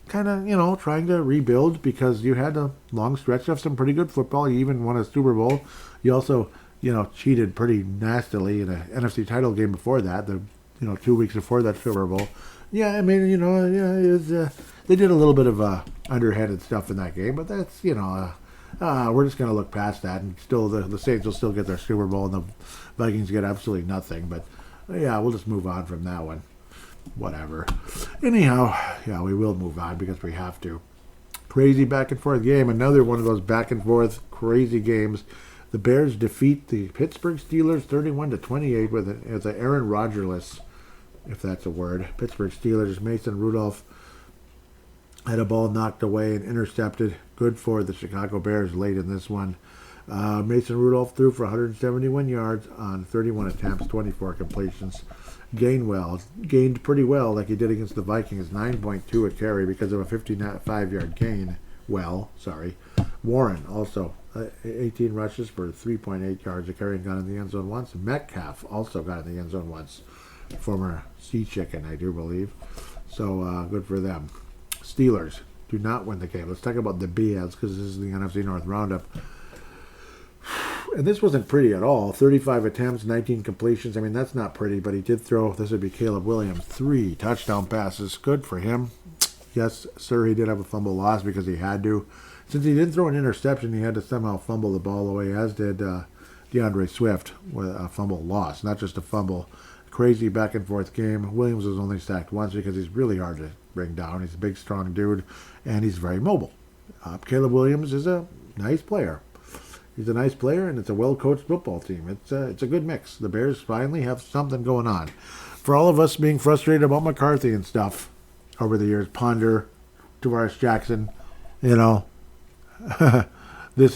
trying to rebuild because you had a long stretch of some pretty good football. You even won a Super Bowl. You also, cheated pretty nastily in an NFC title game before that, 2 weeks before that Super Bowl. Yeah, I mean, it was, they did a little bit of underhanded stuff in that game, but that's, we're just going to look past that, and still the Saints will still get their Super Bowl, and the Vikings get absolutely nothing. But, yeah, we'll just move on from that one. Whatever. Anyhow, yeah, we will move on because we have to. Crazy back and forth game. Another one of those back and forth crazy games. The Bears defeat the Pittsburgh Steelers 31-28 with an Aaron Rodgers-less, if that's a word. Pittsburgh Steelers. Mason Rudolph had a ball knocked away and intercepted. Good for the Chicago Bears late in this one. Mason Rudolph threw for 171 yards on 31 attempts, 24 completions. Gained pretty well like he did against the Vikings, 9.2 a carry because of a 55-yard gain. Warren also 18 rushes for 3.8 yards a carry and got in the end zone once. Metcalf also got in the end zone once. Former Sea Chicken, I do believe. So good for them. Steelers do not win the game. Let's talk about the BS because this is the NFC North Roundup. And this wasn't pretty at all. 35 attempts, 19 completions. I mean, that's not pretty, but he did throw, this would be Caleb Williams, 3 touchdown passes. Good for him. Yes, sir, he did have a fumble loss because he had to. Since he didn't throw an interception, he had to somehow fumble the ball away, as did DeAndre Swift with a fumble loss, not just a fumble. Crazy back and forth game. Williams was only sacked once because he's really hard to bring down. He's a big, strong dude, and he's very mobile. Caleb Williams is a nice player. He's a nice player, and it's a well-coached football team. It's a good mix. The Bears finally have something going on. For all of us being frustrated about McCarthy and stuff over the years, Ponder, Tavares Jackson, this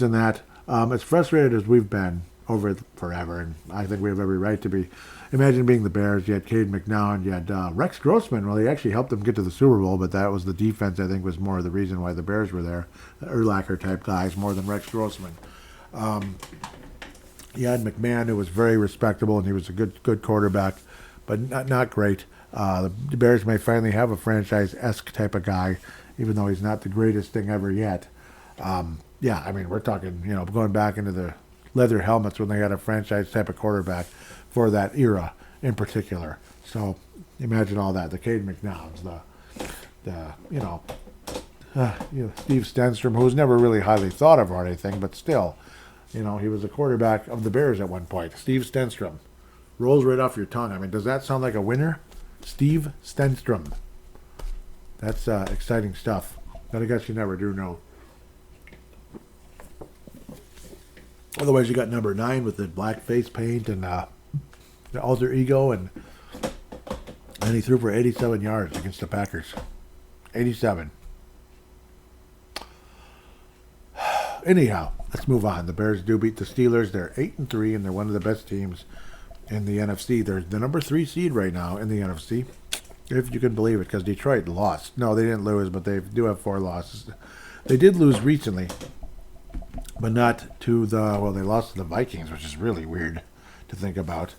and that, as frustrated as we've been over forever, and I think we have every right to be. Imagine being the Bears. You had Cade McNown. You had Rex Grossman. Well, he actually helped them get to the Super Bowl, but that was the defense, I think, was more the reason why the Bears were there. Urlacher-type guys more than Rex Grossman. You had McMahon, who was very respectable, and he was a good quarterback, but not great. The Bears may finally have a franchise-esque type of guy, even though he's not the greatest thing ever yet. Yeah, I mean, we're talking, going back into the leather helmets when they had a franchise type of quarterback for that era in particular. So imagine all that. The Cade McNowns, Steve Stenstrom, who was never really highly thought of or anything, but still, he was a quarterback of the Bears at one point. Steve Stenstrom. Rolls right off your tongue. I mean, does that sound like a winner? Steve Stenstrom. That's exciting stuff. That I guess you never do know. Otherwise, you got number 9 with the black face paint and the alter ego, and he threw for 87 yards against the Packers. 87. Anyhow, let's move on. The Bears do beat the Steelers. They're 8-3, and they're one of the best teams in the NFC. They're the number 3 seed right now in the NFC, if you can believe it, because Detroit lost. No, they didn't lose, but they do have 4 losses. They did lose recently, but not to they lost to the Vikings, which is really weird to think about.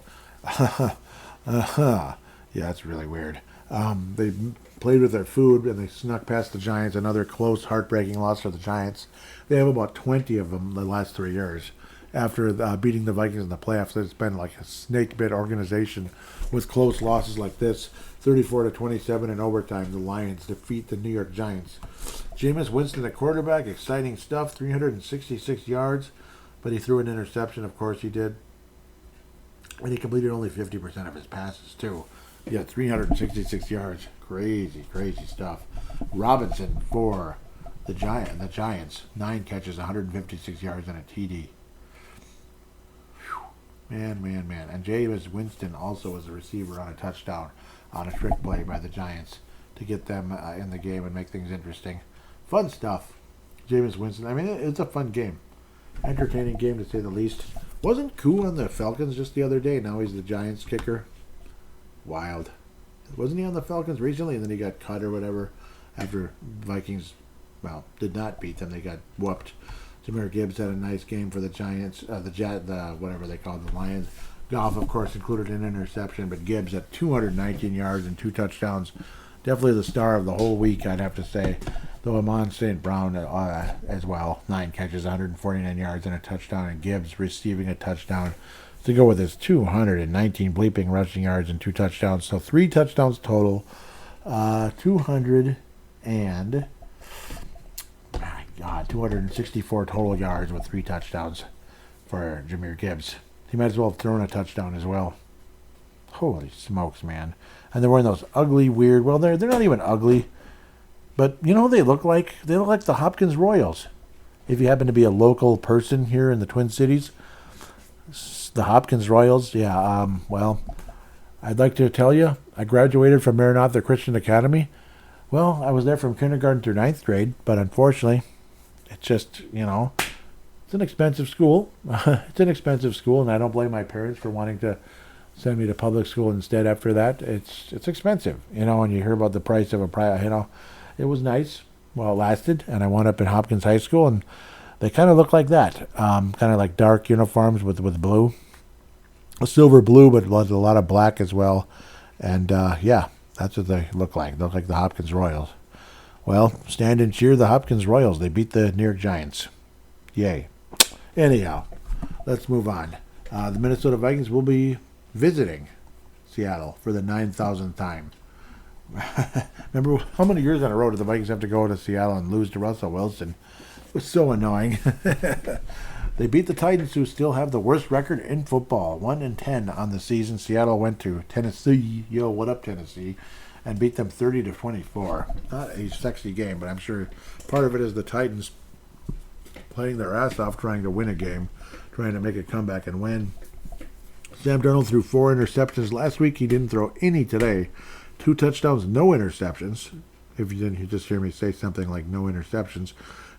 Yeah, it's really weird. They played with their food, and they snuck past the Giants. Another close, heartbreaking loss for the Giants. They have about 20 of them the last 3 years. After beating the Vikings in the playoffs, it's been like a snake-bit organization with close losses like this. 34-27 in overtime, the Lions defeat the New York Giants. Jameis Winston at quarterback, exciting stuff, 366 yards, but he threw an interception, of course he did. And he completed only 50% of his passes, too. Yeah, 366 yards. Crazy, crazy stuff. Robinson for the Giants, 9 catches, 156 yards, and a TD. Man. And Jameis Winston also was a receiver on a touchdown on a trick play by the Giants to get them in the game and make things interesting. Fun stuff. Jameis Winston. I mean, it's a fun game. Entertaining game to say the least. Wasn't Koo on the Falcons just the other day? Now he's the Giants kicker. Wild. Wasn't he on the Falcons recently and then he got cut or whatever after Vikings, well, did not beat them. They got whooped. Jahmyr Gibbs had a nice game for the Giants, the whatever they call the Lions. Goff, of course, included an interception, but Gibbs at 219 yards and 2 touchdowns. Definitely the star of the whole week, I'd have to say. Though Amon St. Brown as well. 9 catches, 149 yards and a touchdown, and Gibbs receiving a touchdown to go with his 219 bleeping rushing yards and 2 touchdowns. So 3 touchdowns total. 264 total yards with 3 touchdowns for Jahmyr Gibbs. He might as well have thrown a touchdown as well. Holy smokes, man. And they're wearing those ugly, weird, well, they're not even ugly, but you know who they look like? They look like the Hopkins Royals. If you happen to be a local person here in the Twin Cities, the Hopkins Royals, well, I'd like to tell you, I graduated from Maranatha Christian Academy. Well, I was there from kindergarten through 9th grade, but unfortunately, it's just, it's an expensive school. It's an expensive school, and I don't blame my parents for wanting to send me to public school instead after that. It's expensive, and you hear about the price of a private, it was nice while it lasted, and I wound up in Hopkins High School, and they kind of look like that, kind of like dark uniforms with blue. A silver blue, but with a lot of black as well, and that's what they look like. They look like the Hopkins Royals. Well, stand and cheer the Hopkins Royals. They beat the New York Giants. Yay. Anyhow, let's move on. The Minnesota Vikings will be visiting Seattle for the 9,000th time. Remember how many years on a row did the Vikings have to go to Seattle and lose to Russell Wilson? It was so annoying. They beat the Titans, who still have the worst record in football, 1-10 on the season. Seattle went to Tennessee. Yo, what up, Tennessee? And beat them 30-24. Not a sexy game, but I'm sure part of it is the Titans playing their ass off, trying to win a game, trying to make a comeback and win. Sam Darnold threw 4 interceptions last week. He didn't throw any today. 2 touchdowns, no interceptions. If you didn't, you just hear me say something like no interceptions.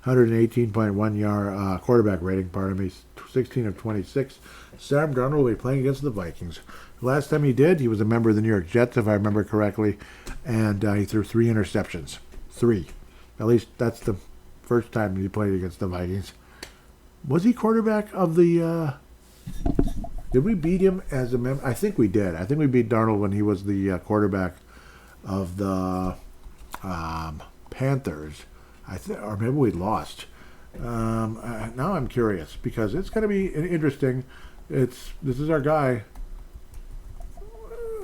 118.1 yard quarterback rating, 16 of 26. Sam Darnold will be playing against the Vikings. Last time he did, he was a member of the New York Jets, if I remember correctly, and he threw 3 interceptions. 3. At least that's the first time he played against the Vikings. Was he quarterback of the... Did we beat him as a member? I think we did. I think we beat Darnold when he was the quarterback of the Panthers. Or maybe we lost. Now I'm curious because it's going to be interesting. This is our guy.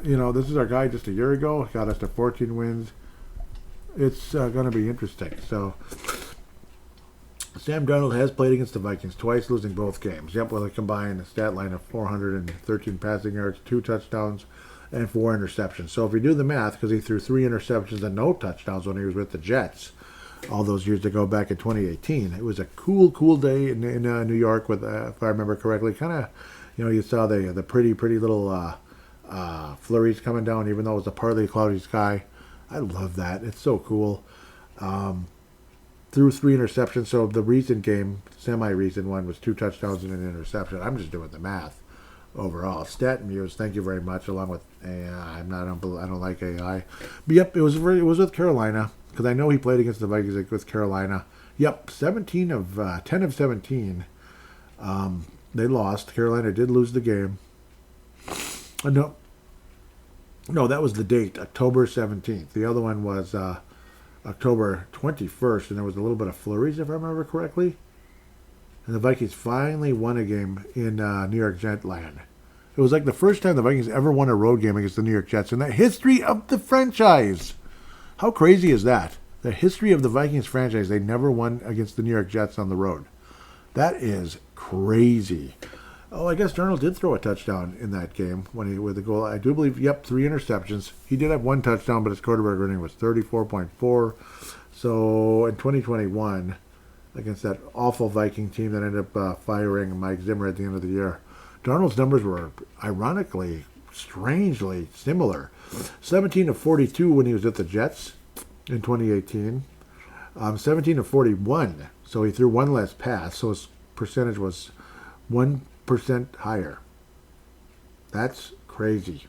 This is our guy just a year ago. Got us to 14 wins. It's going to be interesting. So Sam Darnold has played against the Vikings twice, losing both games. Yep, with a combined stat line of 413 passing yards, 2 touchdowns, and 4 interceptions. So if you do the math, because he threw 3 interceptions and no touchdowns when he was with the Jets all those years ago back in 2018. It was a cool day in New York with, if I remember correctly, kind of, you saw the pretty little flurries coming down, even though it was a partly cloudy sky. I love that. It's so cool. Threw 3 interceptions, so the recent game, semi-recent one, was 2 touchdowns and an interception. I'm just doing the math overall. Stat Muse, thank you very much, along with AI. I don't like AI. But yep, it was with Carolina. Because I know he played against the Vikings with Carolina. Yep, 10 of 17. They lost. Carolina did lose the game. No, that was the date, October 17th. The other one was October 21st, and there was a little bit of flurries, if I remember correctly. And the Vikings finally won a game in New York Jet land. It was like the first time the Vikings ever won a road game against the New York Jets in the history of the franchise. How crazy is that? The history of the Vikings franchise, they never won against the New York Jets on the road. That is crazy. Oh, I guess Darnold did throw a touchdown in that game with the goal. I do believe, 3 interceptions. He did have 1 touchdown, but his quarterback rating was 34.4. So in 2021, against that awful Viking team that ended up firing Mike Zimmer at the end of the year, Darnold's numbers were ironically, strangely similar. 17 of 42 when he was at the Jets in 2018. 17 of 41. So he threw one less pass. So his percentage was 1% higher. That's crazy.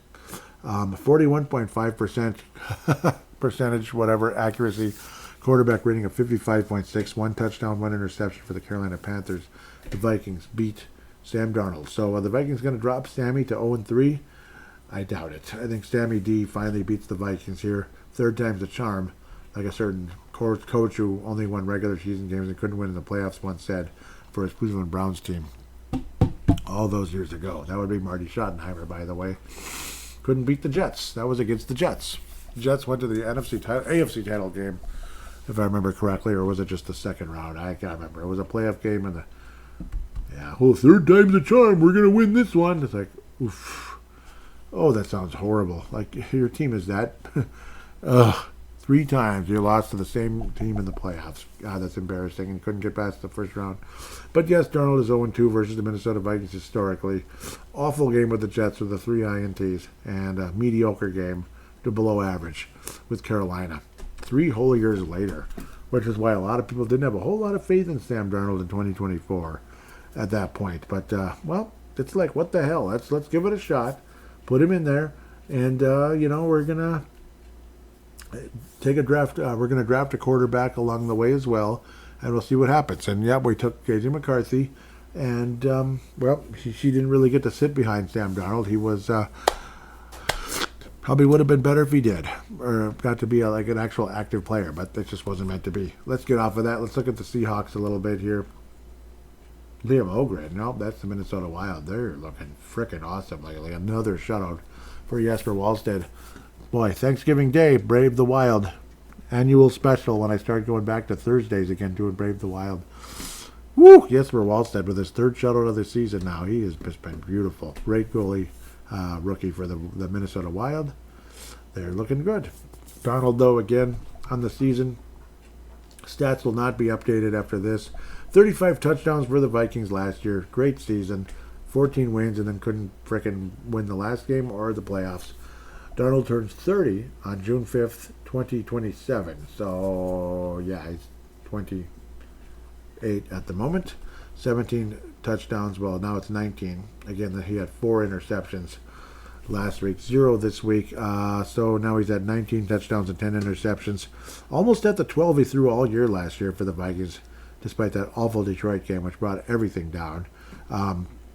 41.5% percentage, whatever, accuracy. Quarterback rating of 55.6. 1 touchdown, 1 interception for the Carolina Panthers. The Vikings beat Sam Darnold. So are the Vikings going to drop Sammy to 0-3? I doubt it. I think Sammy D finally beats the Vikings here. Third time's a charm. Like a certain coach who only won regular season games and couldn't win in the playoffs once said for his Cleveland Browns team all those years ago. That would be Marty Schottenheimer, by the way. Couldn't beat the Jets. That was against the Jets. The Jets went to the AFC title game, if I remember correctly, or was it just the second round? I can't remember. It was a playoff game, and third time's the charm. We're going to win this one. It's like, oof. Oh, that sounds horrible. Like, your team is that. 3 times you lost to the same team in the playoffs. God, that's embarrassing, and couldn't get past the first round. But yes, Darnold is 0-2 versus the Minnesota Vikings historically. Awful game with the Jets with the 3 INTs, and a mediocre game to below average with Carolina. 3 whole years later, which is why a lot of people didn't have a whole lot of faith in Sam Darnold in 2024 at that point. But, it's like, what the hell? Let's give it a shot. Put him in there, and, we're going to take a draft. We're going to draft a quarterback along the way as well, and we'll see what happens. And, we took J.J. McCarthy, and, she didn't really get to sit behind Sam Darnold. He was probably would have been better if he did, or got to be an actual active player, but that just wasn't meant to be. Let's get off of that. Let's look at the Seahawks a little bit here. Liam Ogren, no, that's the Minnesota Wild. They're looking frickin' awesome. Like another shutout for Jesper Wallstedt. Boy, Thanksgiving Day, Brave the Wild. Annual special when I start going back to Thursdays again doing Brave the Wild. Woo! Jesper Wallstedt with his 3rd shutout of the season now. He has just been beautiful. Great goalie rookie for the Minnesota Wild. They're looking good. Darnold, though, again, on the season. Stats will not be updated after this. 35 touchdowns for the Vikings last year. Great season. 14 wins, and then couldn't frickin' win the last game or the playoffs. Darnold turns 30 on June 5th, 2027. So, he's 28 at the moment. 17 touchdowns. Well, now it's 19. Again, he had 4 interceptions last week. 0 this week. So now he's at 19 touchdowns and 10 interceptions. Almost at the 12 he threw all year last year for the Vikings, despite that awful Detroit game, which brought everything down.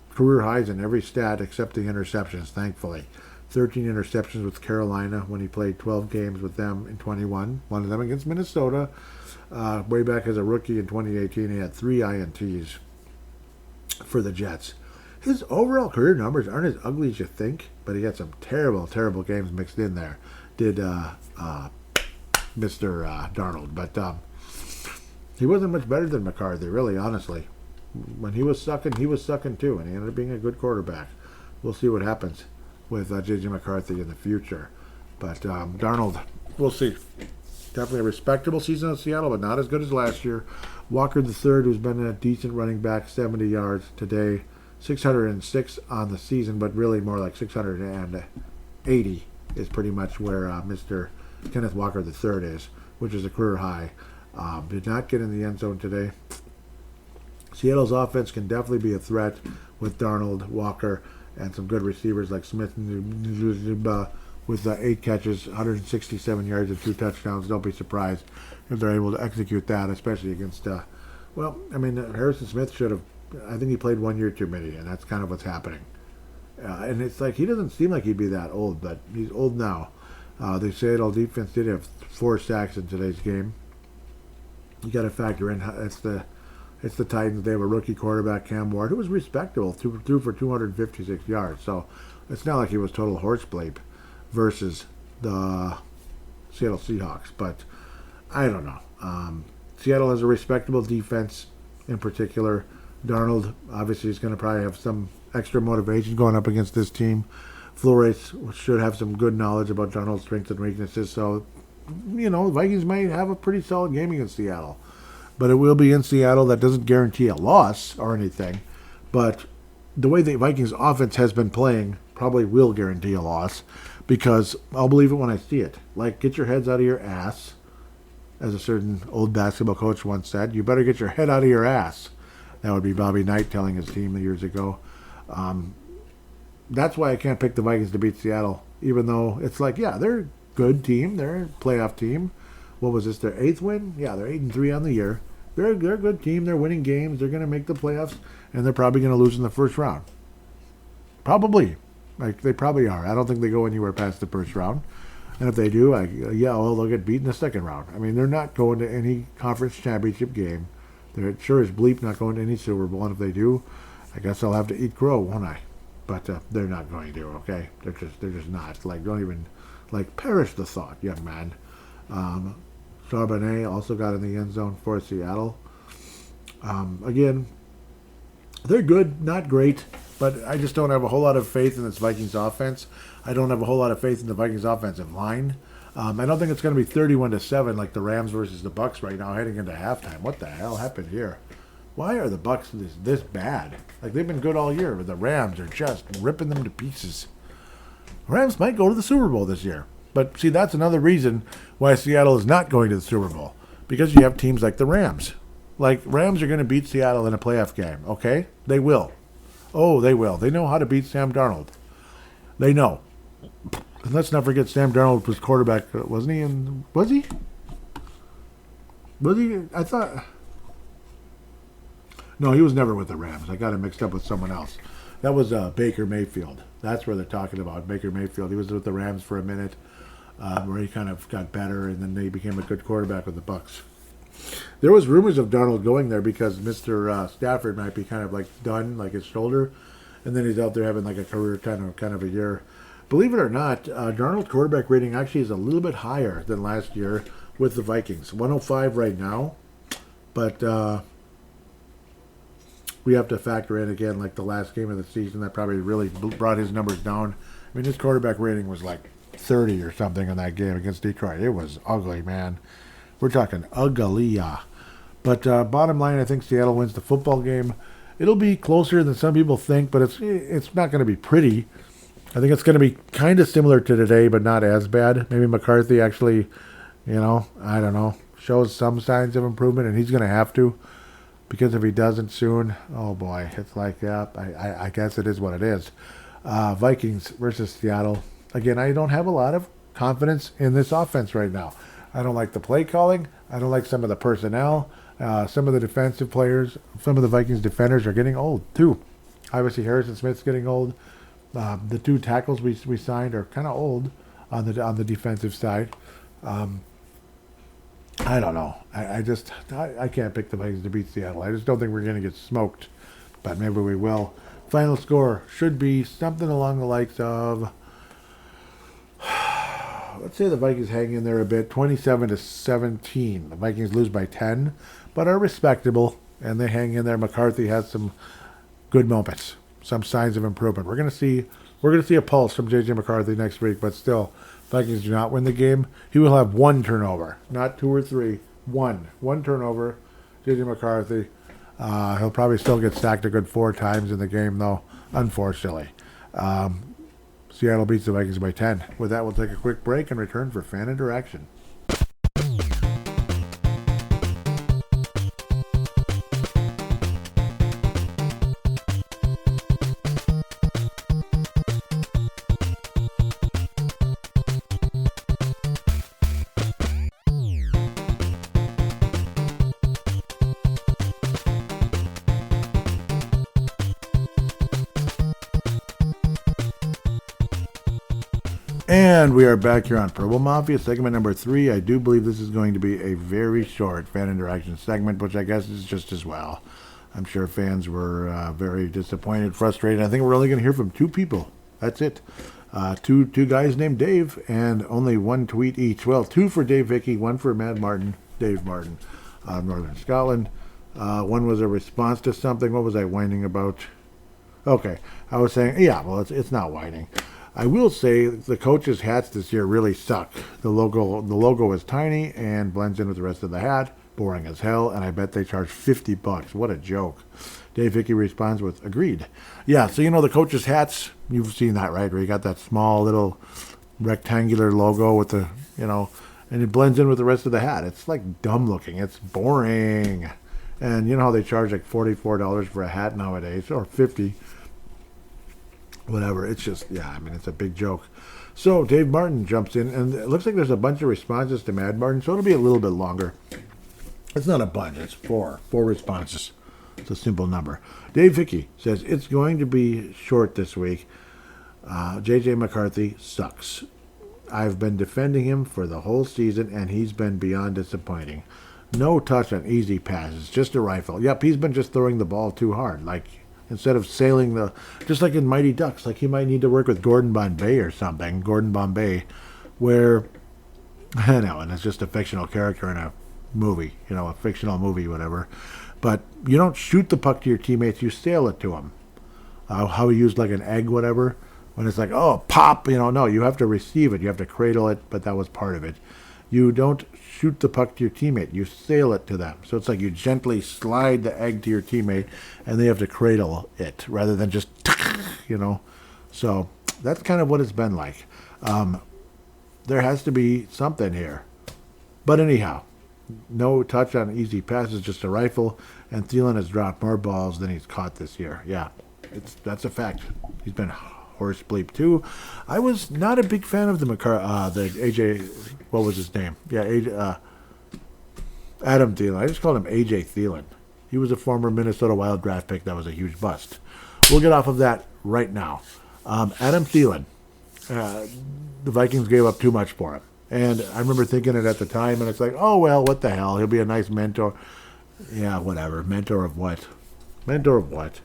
Career highs in every stat except the interceptions, thankfully. 13 interceptions with Carolina when he played 12 games with them in 21. One of them against Minnesota. Way back as a rookie in 2018, he had 3 INTs for the Jets. His overall career numbers aren't as ugly as you think, but he had some terrible, terrible games mixed in there. Did Mr. Darnold. But he wasn't much better than McCarthy, really, honestly. When he was sucking too, and he ended up being a good quarterback. We'll see what happens with J.J. McCarthy in the future. But Darnold, we'll see. Definitely a respectable season in Seattle, but not as good as last year. Walker III, who's been a decent running back, 70 yards today. 606 on the season, but really more like 680 is pretty much where Mr. Kenneth Walker III is, which is a career high. Did not get in the end zone today. Seattle's offense can definitely be a threat with Darnold, Walker, and some good receivers like Smith with 8 catches, 167 yards, and 2 touchdowns. Don't be surprised if they're able to execute that, especially against, Harrison Smith should have, I think he played 1 year too many, and that's kind of what's happening. And it's like, he doesn't seem like he'd be that old, but he's old now. The Seattle defense did have 4 sacks in today's game. You got to factor in, it's the Titans. They have a rookie quarterback, Cam Ward, who was respectable, threw for 256 yards. So it's not like he was total horse bleep versus the Seattle Seahawks. But I don't know. Seattle has a respectable defense in particular. Darnold, obviously, is going to probably have some extra motivation going up against this team. Flores should have some good knowledge about Darnold's strengths and weaknesses. So, the Vikings might have a pretty solid game against Seattle. But it will be in Seattle. That doesn't guarantee a loss or anything. But the way the Vikings offense has been playing probably will guarantee a loss, because I'll believe it when I see it. Like, get your heads out of your ass, as a certain old basketball coach once said. You better get your head out of your ass. That would be Bobby Knight telling his team years ago. That's why I can't pick the Vikings to beat Seattle, even though it's like, yeah, they're a good team. They're a playoff team. What was this, their 8th win? Yeah, they're 8-3 on the year. They're a good team. They're winning games. They're going to make the playoffs, and they're probably going to lose in the first round. Probably. Like, they probably are. I don't think they go anywhere past the first round. And if they do, they'll get beat in the second round. I mean, they're not going to any conference championship game. They're sure as bleep not going to any Super Bowl. And if they do, I guess I'll have to eat crow, won't I? But they're not going to, okay? They're just not. Like, don't even, like, perish the thought, young man. Charbonnet also got in the end zone for Seattle. Again, they're good, not great, but I just don't have a whole lot of faith in this Vikings offense. I don't have a whole lot of faith in the Vikings offensive line. I don't think it's going to be 31-7 like the Rams versus the Bucs right now heading into halftime. What the hell happened here? Why are the Bucs this bad? Like, they've been good all year, but the Rams are just ripping them to pieces. Rams might go to the Super Bowl this year. But, see, that's another reason why Seattle is not going to the Super Bowl. Because you have teams like the Rams. Like, Rams are going to beat Seattle in a playoff game, okay? They will. Oh, they will. They know how to beat Sam Darnold. They know. And let's not forget Sam Darnold was quarterback, wasn't he? Was he? Was he? I thought... No, he was never with the Rams. I got him mixed up with someone else. That was Baker Mayfield. That's where they're talking about, Baker Mayfield. He was with the Rams for a minute, where he kind of got better, and then they became a good quarterback with the Bucs. There was rumors of Darnold going there because Mr. Stafford might be kind of like done, like his shoulder, and then he's out there having like a career kind of a year. Believe it or not, Darnold's quarterback rating actually is a little bit higher than last year with the Vikings. 105 right now, but we have to factor in, again, like the last game of the season, that probably really brought his numbers down. I mean, his quarterback rating was like 30 or something in that game against Detroit. It was ugly, man. We're talking ugly. But bottom line, I think Seattle wins the football game. It'll be closer than some people think, but it's not going to be pretty. I think it's going to be kind of similar to today, but not as bad. Maybe McCarthy actually, I don't know, shows some signs of improvement, and he's going to have to. Because if he doesn't soon, oh boy, it's like, yeah, I guess it is what it is. Vikings versus Seattle. Again, I don't have a lot of confidence in this offense right now. I don't like the play calling. I don't like some of the personnel. Some of the defensive players, some of the Vikings defenders are getting old too. Obviously, Harrison Smith's getting old. The 2 tackles we signed are kind of old on the defensive side. I don't know. I can't pick the Vikings to beat Seattle. I just don't think we're going to get smoked, but maybe we will. Final score should be something along the likes of, let's say the Vikings hang in there a bit, 27-17. The Vikings lose by 10, but are respectable, and they hang in there. McCarthy has some good moments, some signs of improvement. We're going to see a pulse from J.J. McCarthy next week, but still, Vikings do not win the game. He will have 1 turnover, not 2 or 3. One turnover. J.J. McCarthy. He'll probably still get sacked a good 4 times in the game, though, unfortunately. Seattle beats the Vikings by 10. With that, we'll take a quick break and return for fan interaction. And we are back here on Purple Mafia, segment number 3. I do believe this is going to be a very short fan interaction segment, which I guess is just as well. I'm sure fans were very disappointed, frustrated. I think we're only going to hear from 2 people. That's it. Two guys named Dave, and only 1 tweet each. Well, 2 for Dave Hickey, 1 for Dave Martin, Northern Scotland. One was a response to something. What was I whining about? Okay, I was saying, yeah, well, it's not whining. I will say the coaches' hats this year really suck. The logo is tiny and blends in with the rest of the hat, boring as hell, and I bet they charge $50. What a joke. Dave Hickey responds with, agreed. Yeah, so you know the coaches' hats, you've seen that, right? Where you got that small little rectangular logo with the, and it blends in with the rest of the hat. It's like dumb looking. It's boring. And you know how they charge like $44 for a hat nowadays, or $50, whatever. It's just, it's a big joke. So Dave Martin jumps in, and it looks like there's a bunch of responses to Mad Martin, so it'll be a little bit longer. It's not a bunch, it's four responses. It's a simple number. Dave Hickey says, it's going to be short this week. J.J. McCarthy sucks. I've been defending him for the whole season, and he's been beyond disappointing. No touch on easy passes, just a rifle. Yep, he's been just throwing the ball too hard. Like, instead of sailing just like in Mighty Ducks, like he might need to work with Gordon Bombay or something. Gordon Bombay, where, I know, and it's just a fictional character in a movie, a fictional movie, whatever. But you don't shoot the puck to your teammates, you sail it to them. How he used like an egg, whatever, when it's like, oh, pop, no, you have to receive it, you have to cradle it, but that was part of it. You don't shoot the puck to your teammate, you sail it to them. So it's like you gently slide the egg to your teammate, and they have to cradle it, rather than just, So that's kind of what it's been like. There has to be something here. But anyhow, no touch on easy passes, just a rifle, and Thielen has dropped more balls than he's caught this year. Yeah, that's a fact. He's been horse bleep too. I was not a big fan of the AJ, what was his name? Yeah, Adam Thielen. I just called him AJ Thielen. He was a former Minnesota Wild draft pick that was a huge bust. We'll get off of that right now. Adam Thielen, the Vikings gave up too much for him. And I remember thinking it at the time, and it's like, oh, well, what the hell? He'll be a nice mentor. Yeah, whatever. Mentor of what? Mentor of what?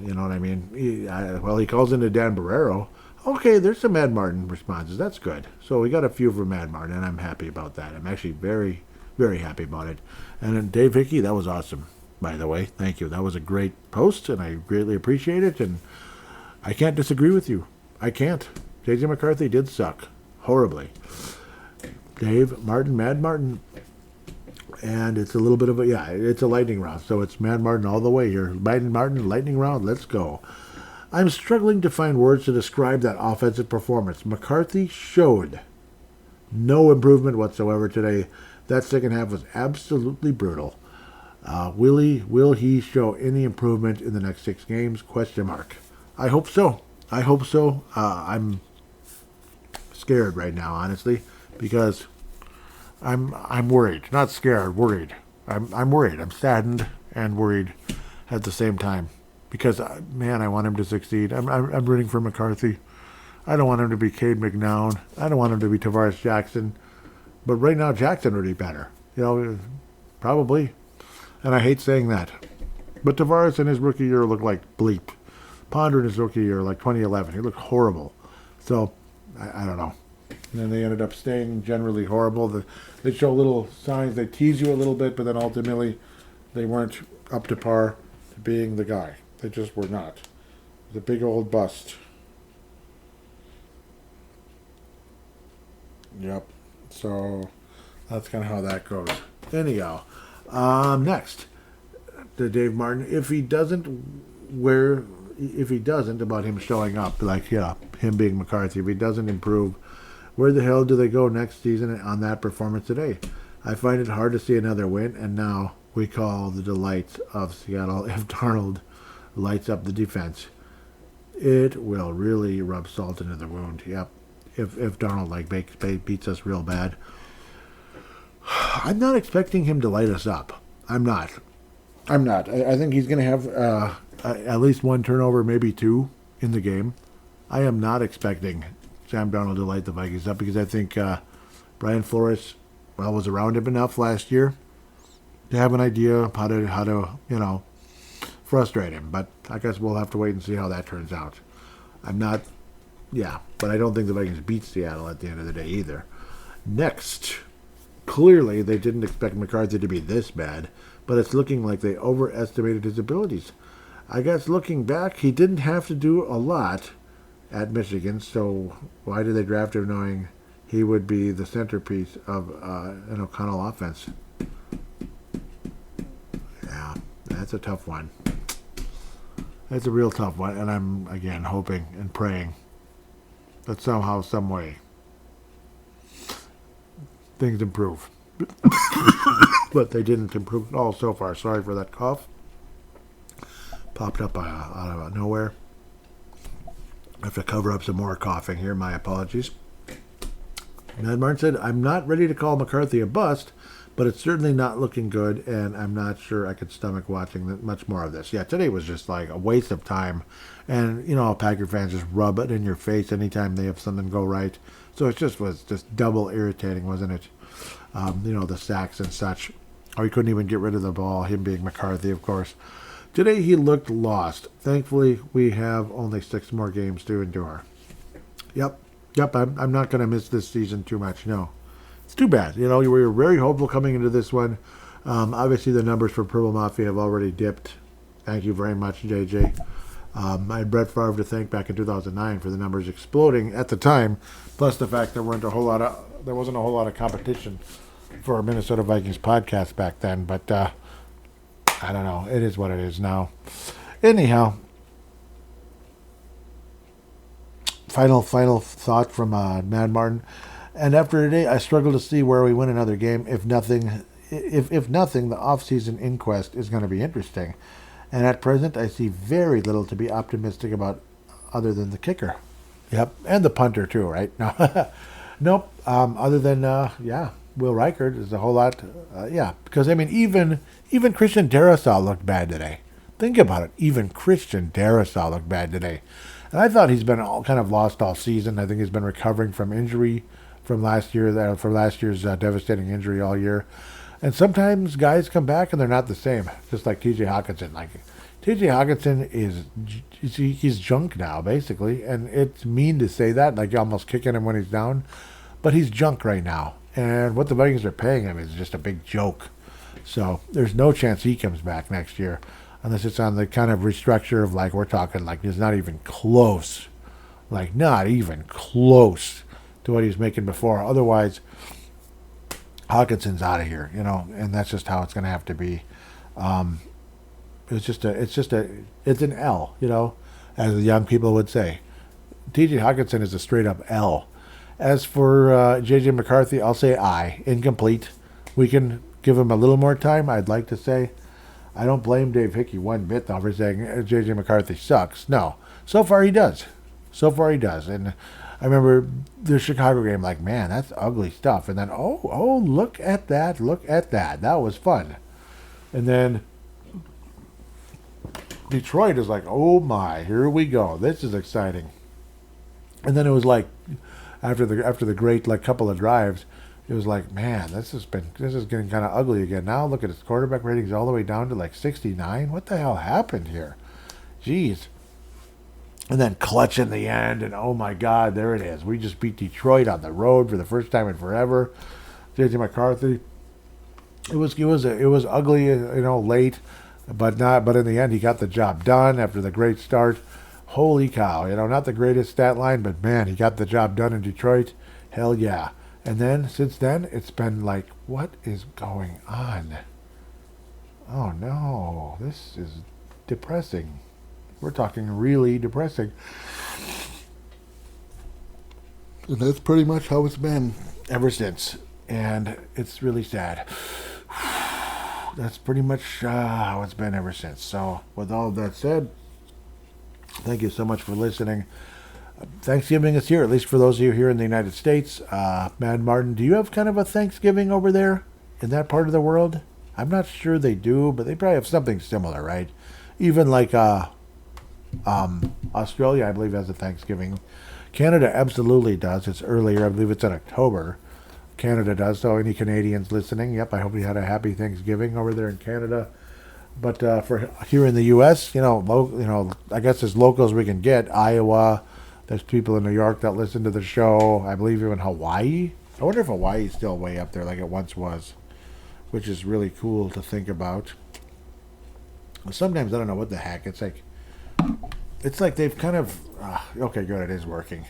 You know what I mean? He calls into Dan Barrero. Okay, there's some Mad Martin responses. That's good. So we got a few from Mad Martin, and I'm happy about that. I'm actually very, very happy about it. And then Dave Hickey, that was awesome, by the way. Thank you. That was a great post, and I greatly appreciate it. And I can't disagree with you. I can't. J.J. McCarthy did suck. Horribly. Dave Martin, Mad Martin. And it's a little bit of it's a lightning round. So it's Mad Martin all the way here. Mad Martin, lightning round, let's go. I'm struggling to find words to describe that offensive performance. McCarthy showed no improvement whatsoever today. That second half was absolutely brutal. Will he show any improvement in the next 6 games? ? I hope so. I'm scared right now, honestly, because I'm worried. Not scared, worried. I'm worried. I'm saddened and worried at the same time, because I want him to succeed. I'm rooting for McCarthy. I don't want him to be Cade McNown. I don't want him to be Tavares Jackson. But right now, Jackson would be better. Probably. And I hate saying that. But Tavares in his rookie year looked like bleep. Ponder in his rookie year, like 2011, he looked horrible. So, I don't know. And then they ended up staying generally horrible. They show little signs, they tease you a little bit, but then ultimately they weren't up to par to being the guy. They just were not. It was a big old bust. Yep. So that's kind of how that goes. Anyhow, next, to Dave Martin. If he doesn't, about him showing up, him being McCarthy, if he doesn't improve, where the hell do they go next season on that performance today? I find it hard to see another win, and now we call the delights of Seattle if Darnold lights up the defense. It will really rub salt into the wound. Yep. If Darnold beats us real bad. I'm not expecting him to light us up. I'm not. I think he's going to have at least 1 turnover, maybe 2 in the game. I am not expecting Sam Darnold to light the Vikings up, because I think Brian Flores, was around him enough last year to have an idea of how to frustrate him. But I guess we'll have to wait and see how that turns out. But I don't think the Vikings beat Seattle at the end of the day either. Next, clearly they didn't expect McCarthy to be this bad, but it's looking like they overestimated his abilities. I guess looking back, he didn't have to do a lot at Michigan, so why did they draft him knowing he would be the centerpiece of an O'Connell offense? that's a tough one. That's a real tough one, and I'm, again, hoping and praying that somehow, some way, things improve. But they didn't improve at all so far. Sorry for that cough. Popped up out of nowhere. I have to cover up some more coughing here. My apologies. Ned Martin said, I'm not ready to call McCarthy a bust, but it's certainly not looking good, and I'm not sure I could stomach watching much more of this. Yeah, today was just like a waste of time. And, you know, Packer fans just rub it in your face anytime they have something go right. So it just was just double irritating, wasn't it? You know, the sacks and such. Or he couldn't even get rid of the ball, him being McCarthy, of course. Today he looked lost. Thankfully, we have only 6 more games to endure. Yep, I'm not going to miss this season too much, no. It's too bad. You know, we were very hopeful coming into this one. Obviously, the numbers for Purple Mafia have already dipped. Thank you very much, JJ. I had Brett Favre to thank back in 2009 for the numbers exploding at the time, plus the fact there wasn't a whole lot of competition for a Minnesota Vikings podcast back then. But I don't know. It is what it is now. Anyhow, final thought from Mad Martin. And after today, I struggle to see where we win another game. If nothing, the off-season inquest is going to be interesting. And at present, I see very little to be optimistic about other than the kicker. Yep, and the punter too, right? No, nope. Other than Will Reichert is a whole lot. Because I mean, even Christian Darrisaw looked bad today. Think about it. Even Christian Darrisaw looked bad today. And I thought he's been kind of lost all season. I think he's been recovering from injury from last year's devastating injury all year. And sometimes guys come back and they're not the same. Just like T.J. Hawkinson. Like T.J. Hawkinson he's junk now, basically. And it's mean to say that, like you're almost kicking him when he's down. But he's junk right now. And what the Vikings are paying him is just a big joke. So there's no chance he comes back next year. Unless it's on the kind of restructure of like, we're talking like it's not even close. Like not even close to what he was making before. Otherwise, Hawkinson's out of here, you know, and that's just how it's going to have to be. It's an L, you know, as the young people would say. T.J. Hawkinson is a straight up L. As for J.J. McCarthy, I'll say I. Incomplete. We can give him a little more time, I'd like to say. I don't blame Dave Hickey one bit, though, for saying J.J. McCarthy sucks. No. So far, he does. And I remember the Chicago game, like, man, that's ugly stuff. And then, oh, look at that. That was fun. And then Detroit is like, oh, my, here we go. This is exciting. And then it was like, after the great like couple of drives, it was like, man, this is getting kind of ugly again. Now look at his quarterback ratings all the way down to like 69. What the hell happened here? Jeez. And then clutch in the end, and oh my God, there it is. We just beat Detroit on the road for the first time in forever. J.J. McCarthy. It was ugly, you know, late, but in the end he got the job done after the great start. Holy cow, you know, not the greatest stat line, but man, he got the job done in Detroit. Hell yeah. And then, since then, it's been like, what is going on? Oh no, this is depressing. We're talking really depressing. And that's pretty much how it's been ever since. And it's really sad. That's pretty much how it's been ever since. So, with all of that said, thank you so much for listening. Thanksgiving is here, at least for those of you here in the United States. Mad Martin, do you have kind of a Thanksgiving over there in that part of the world? I'm not sure they do, but they probably have something similar, right? Even like Australia, I believe, has a Thanksgiving. Canada absolutely does. It's earlier. I believe it's in October. Canada does. So any Canadians listening, yep, I hope you had a happy Thanksgiving over there in Canada. But for here in the U.S., I guess as local as we can get, Iowa. There's people in New York that listen to the show. I believe even Hawaii. I wonder if Hawaii's still way up there like it once was, which is really cool to think about. Sometimes I don't know what the heck. It's like they've kind of... okay, good, it is working.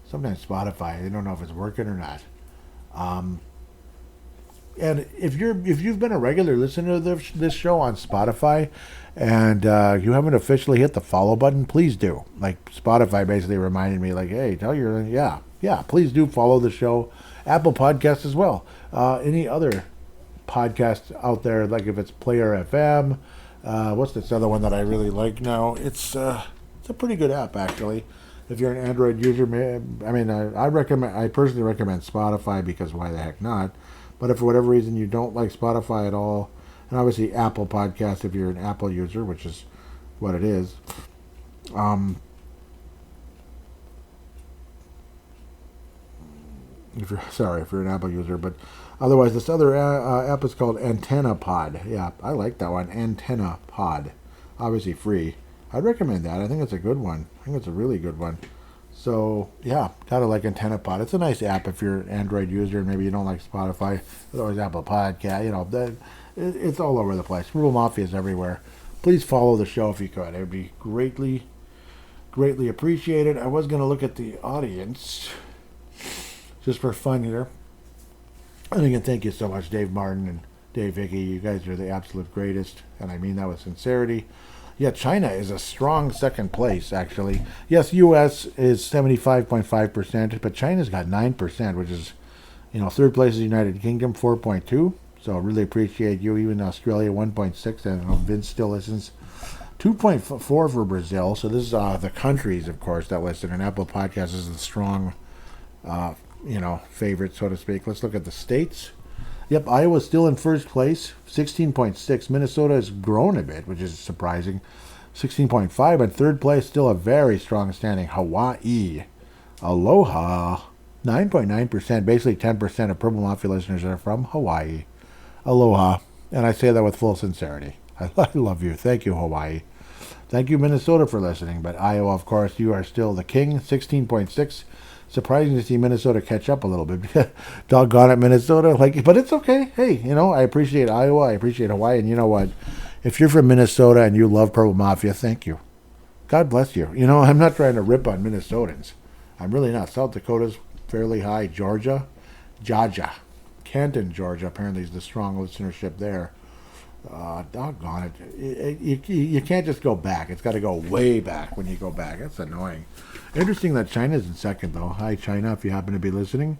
Sometimes Spotify, they don't know if it's working or not. And if you've been a regular listener to this show on Spotify, and you haven't officially hit the follow button, please do. Like Spotify basically reminded me, like, hey, tell your please do follow the show. Apple Podcasts as well. Any other podcasts out there, like if it's Player FM. What's this other one that I really like now? It's a pretty good app actually. If you're an Android user, I personally recommend Spotify because why the heck not? But if for whatever reason you don't like Spotify at all, and obviously Apple Podcasts if you're an Apple user, which is what it is. If you're an Apple user, but otherwise this other app is called Antenna Pod. Yeah, I like that one, Antenna Pod. Obviously free. I'd recommend that. I think it's a good one. I think it's a really good one. So yeah, kind of like Antenna Pod. It's a nice app if you're an Android user and maybe you don't like Spotify. There's always Apple Podcast. It's all over the place. Rural Mafia is everywhere. Please follow the show if you could. It would be greatly, greatly appreciated. I was going to look at the audience just for fun here. And again, thank you so much, Dave Martin and Dave Hickey. You guys are the absolute greatest, and I mean that with sincerity. Yeah, China is a strong second place, actually. Yes, U.S. is 75.5%, but China's got 9%, which is, third place is United Kingdom, 4.2. So really appreciate you. Even Australia, 1.6. And Vince still listens. 2.4 for Brazil. So this is the countries, of course, that listen. And Apple Podcasts is the strong, favorite, so to speak. Let's look at the states. Yep, Iowa's still in first place, 16.6. Minnesota has grown a bit, which is surprising, 16.5. And third place, still a very strong standing, Hawaii. Aloha, 9.9%. Basically 10% of Purple Mafia listeners are from Hawaii. Aloha. And I say that with full sincerity. I love you. Thank you, Hawaii. Thank you, Minnesota, for listening. But Iowa, of course, you are still the king, 16.6. Surprising to see Minnesota catch up a little bit. Doggone it, Minnesota. But it's okay. Hey, I appreciate Iowa. I appreciate Hawaii. And you know what? If you're from Minnesota and you love Purple Mafia, thank you. God bless you. I'm not trying to rip on Minnesotans. I'm really not. South Dakota's fairly high. Georgia. Canton, Georgia, apparently is the strong listenership there. Doggone it. You can't just go back. It's got to go way back when you go back. That's annoying. Interesting that China's in second, though. Hi, China, if you happen to be listening.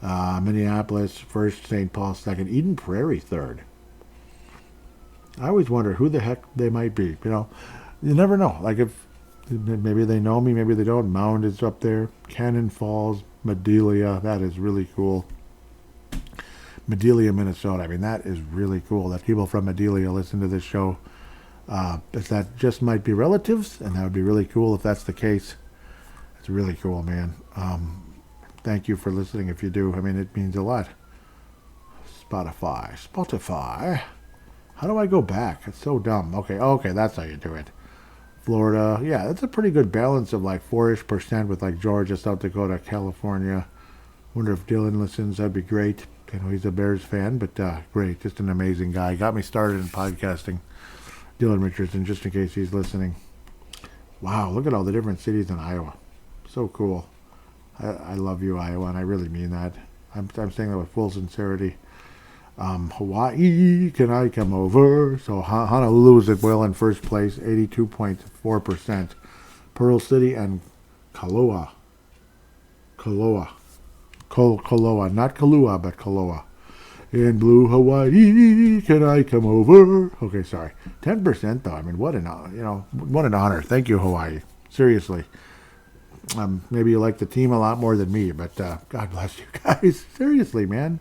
Minneapolis first, St. Paul second, Eden Prairie third. I always wonder who the heck they might be. You never know. Like if maybe they know me, maybe they don't. Mound is up there. Cannon Falls, Madelia. That is really cool. Madelia, Minnesota. I mean, that is really cool that people from Madelia listen to this show. If that just might be relatives, and that would be really cool if that's the case. It's really cool, man. Thank you for listening if you do. I mean, it means a lot. Spotify. How do I go back? It's so dumb. Okay, that's how you do it. Florida. Yeah, that's a pretty good balance of like 4-ish% with like Georgia, South Dakota, California. Wonder if Dylan listens. That'd be great. He's a Bears fan, but great. Just an amazing guy. Got me started in podcasting. Dylan Richardson, just in case he's listening. Wow, look at all the different cities in Iowa. So cool. I love you, Iowa, and I really mean that. I'm saying that with full sincerity. Hawaii, can I come over? So Honolulu is well in first place, 82.4%. Pearl City and Kaloa, not Kahlua, but Kaloa. In blue Hawaii, can I come over? Okay, sorry. 10% though. I mean, what an honor. Thank you, Hawaii. Seriously. Maybe you like the team a lot more than me, but God bless you guys. Seriously, man.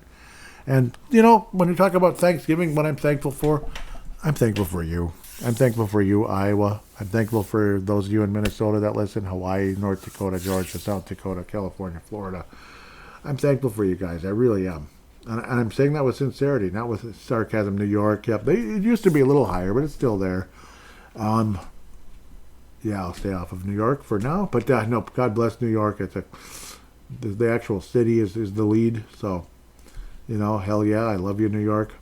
And when you talk about Thanksgiving, what I'm thankful for you. I'm thankful for you, Iowa. I'm thankful for those of you in Minnesota that listen, Hawaii, North Dakota, Georgia, South Dakota, California, Florida. I'm thankful for you guys. I really am. And I'm saying that with sincerity, not with sarcasm. New York, yep. It used to be a little higher, but it's still there. Yeah, I'll stay off of New York for now. But no, God bless New York. The actual city is the lead. So, hell yeah, I love you, New York.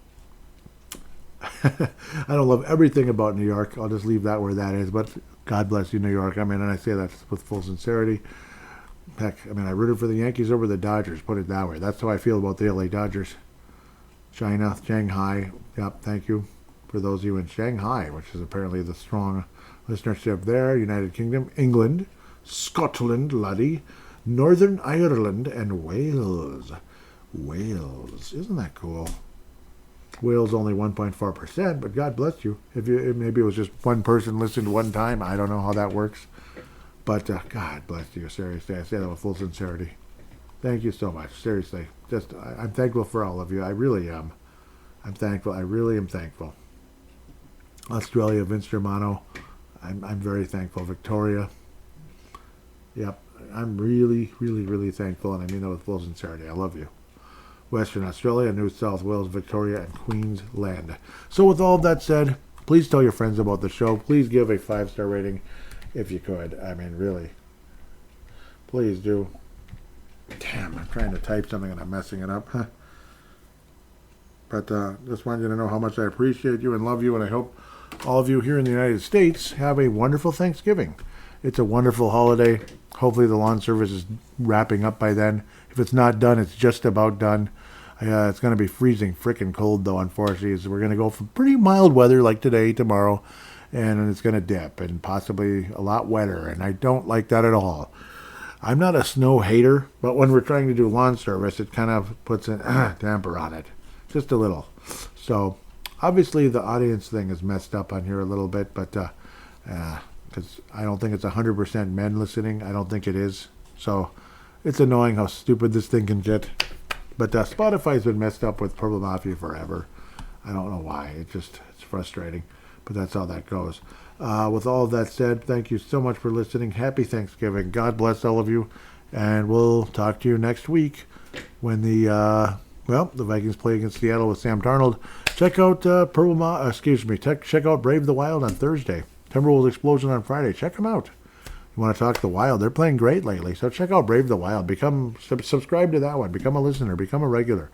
I don't love everything about New York. I'll just leave that where that is. But God bless you, New York. I mean, and I say that with full sincerity. Heck, I mean, I rooted for the Yankees over the Dodgers, put it that way. That's how I feel about the LA Dodgers. China, Shanghai. Yep, thank you for those of you in Shanghai, which is apparently the strong listenership there. United Kingdom, England, Scotland, laddie, Northern Ireland, and Wales. Wales. Isn't that cool? Wales only 1.4%, but God bless you. If you maybe it was just one person listened one time. I don't know how that works. But God bless you. Seriously, I say that with full sincerity. Thank you so much. Seriously. I'm thankful for all of you. I really am. I'm thankful. I really am thankful. Australia, Vince Germano. I'm very thankful. Victoria. Yep. I'm really, really, really thankful, and I mean that with full sincerity. I love you. Western Australia, New South Wales, Victoria, and Queensland. So with all of that said, please tell your friends about the show. Please give a 5-star rating if you could. I mean, really. Please do. Damn, I'm trying to type something and I'm messing it up. But just wanted you to know how much I appreciate you and love you, and I hope all of you here in the United States have a wonderful Thanksgiving. It's a wonderful holiday. Hopefully the lawn service is wrapping up by then. If it's not done, it's just about done. It's going to be freezing frickin' cold, though, unfortunately. So we're going to go from pretty mild weather like today, tomorrow, and it's going to dip and possibly a lot wetter, and I don't like that at all. I'm not a snow hater, but when we're trying to do lawn service, it kind of puts an damper on it. Just a little. So, obviously, the audience thing is messed up on here a little bit, but because I don't think it's 100% men listening. I don't think it is. So, it's annoying how stupid this thing can get. But Spotify's been messed up with Purple Mafia forever. I don't know why. It's frustrating. But that's how that goes. With all of that said, thank you so much for listening. Happy Thanksgiving. God bless all of you. And we'll talk to you next week when the Vikings play against Seattle with Sam Darnold. Check out check out Brave the Wild on Thursday. Timberwolves Explosion on Friday. Check them out. You want to talk the Wild? They're playing great lately. So check out Brave the Wild. Subscribe to that one. Become a listener. Become a regular.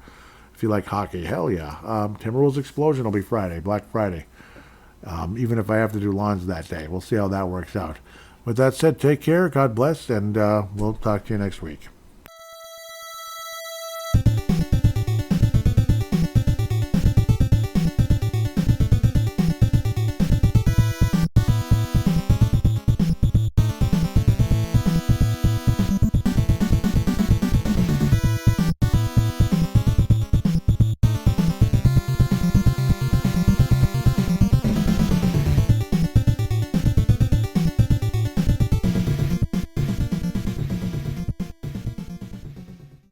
If you like hockey, hell yeah. Timberwolves Explosion will be Friday, Black Friday. Even if I have to do lawns that day. We'll see how that works out. With that said, take care. God bless. And we'll talk to you next week.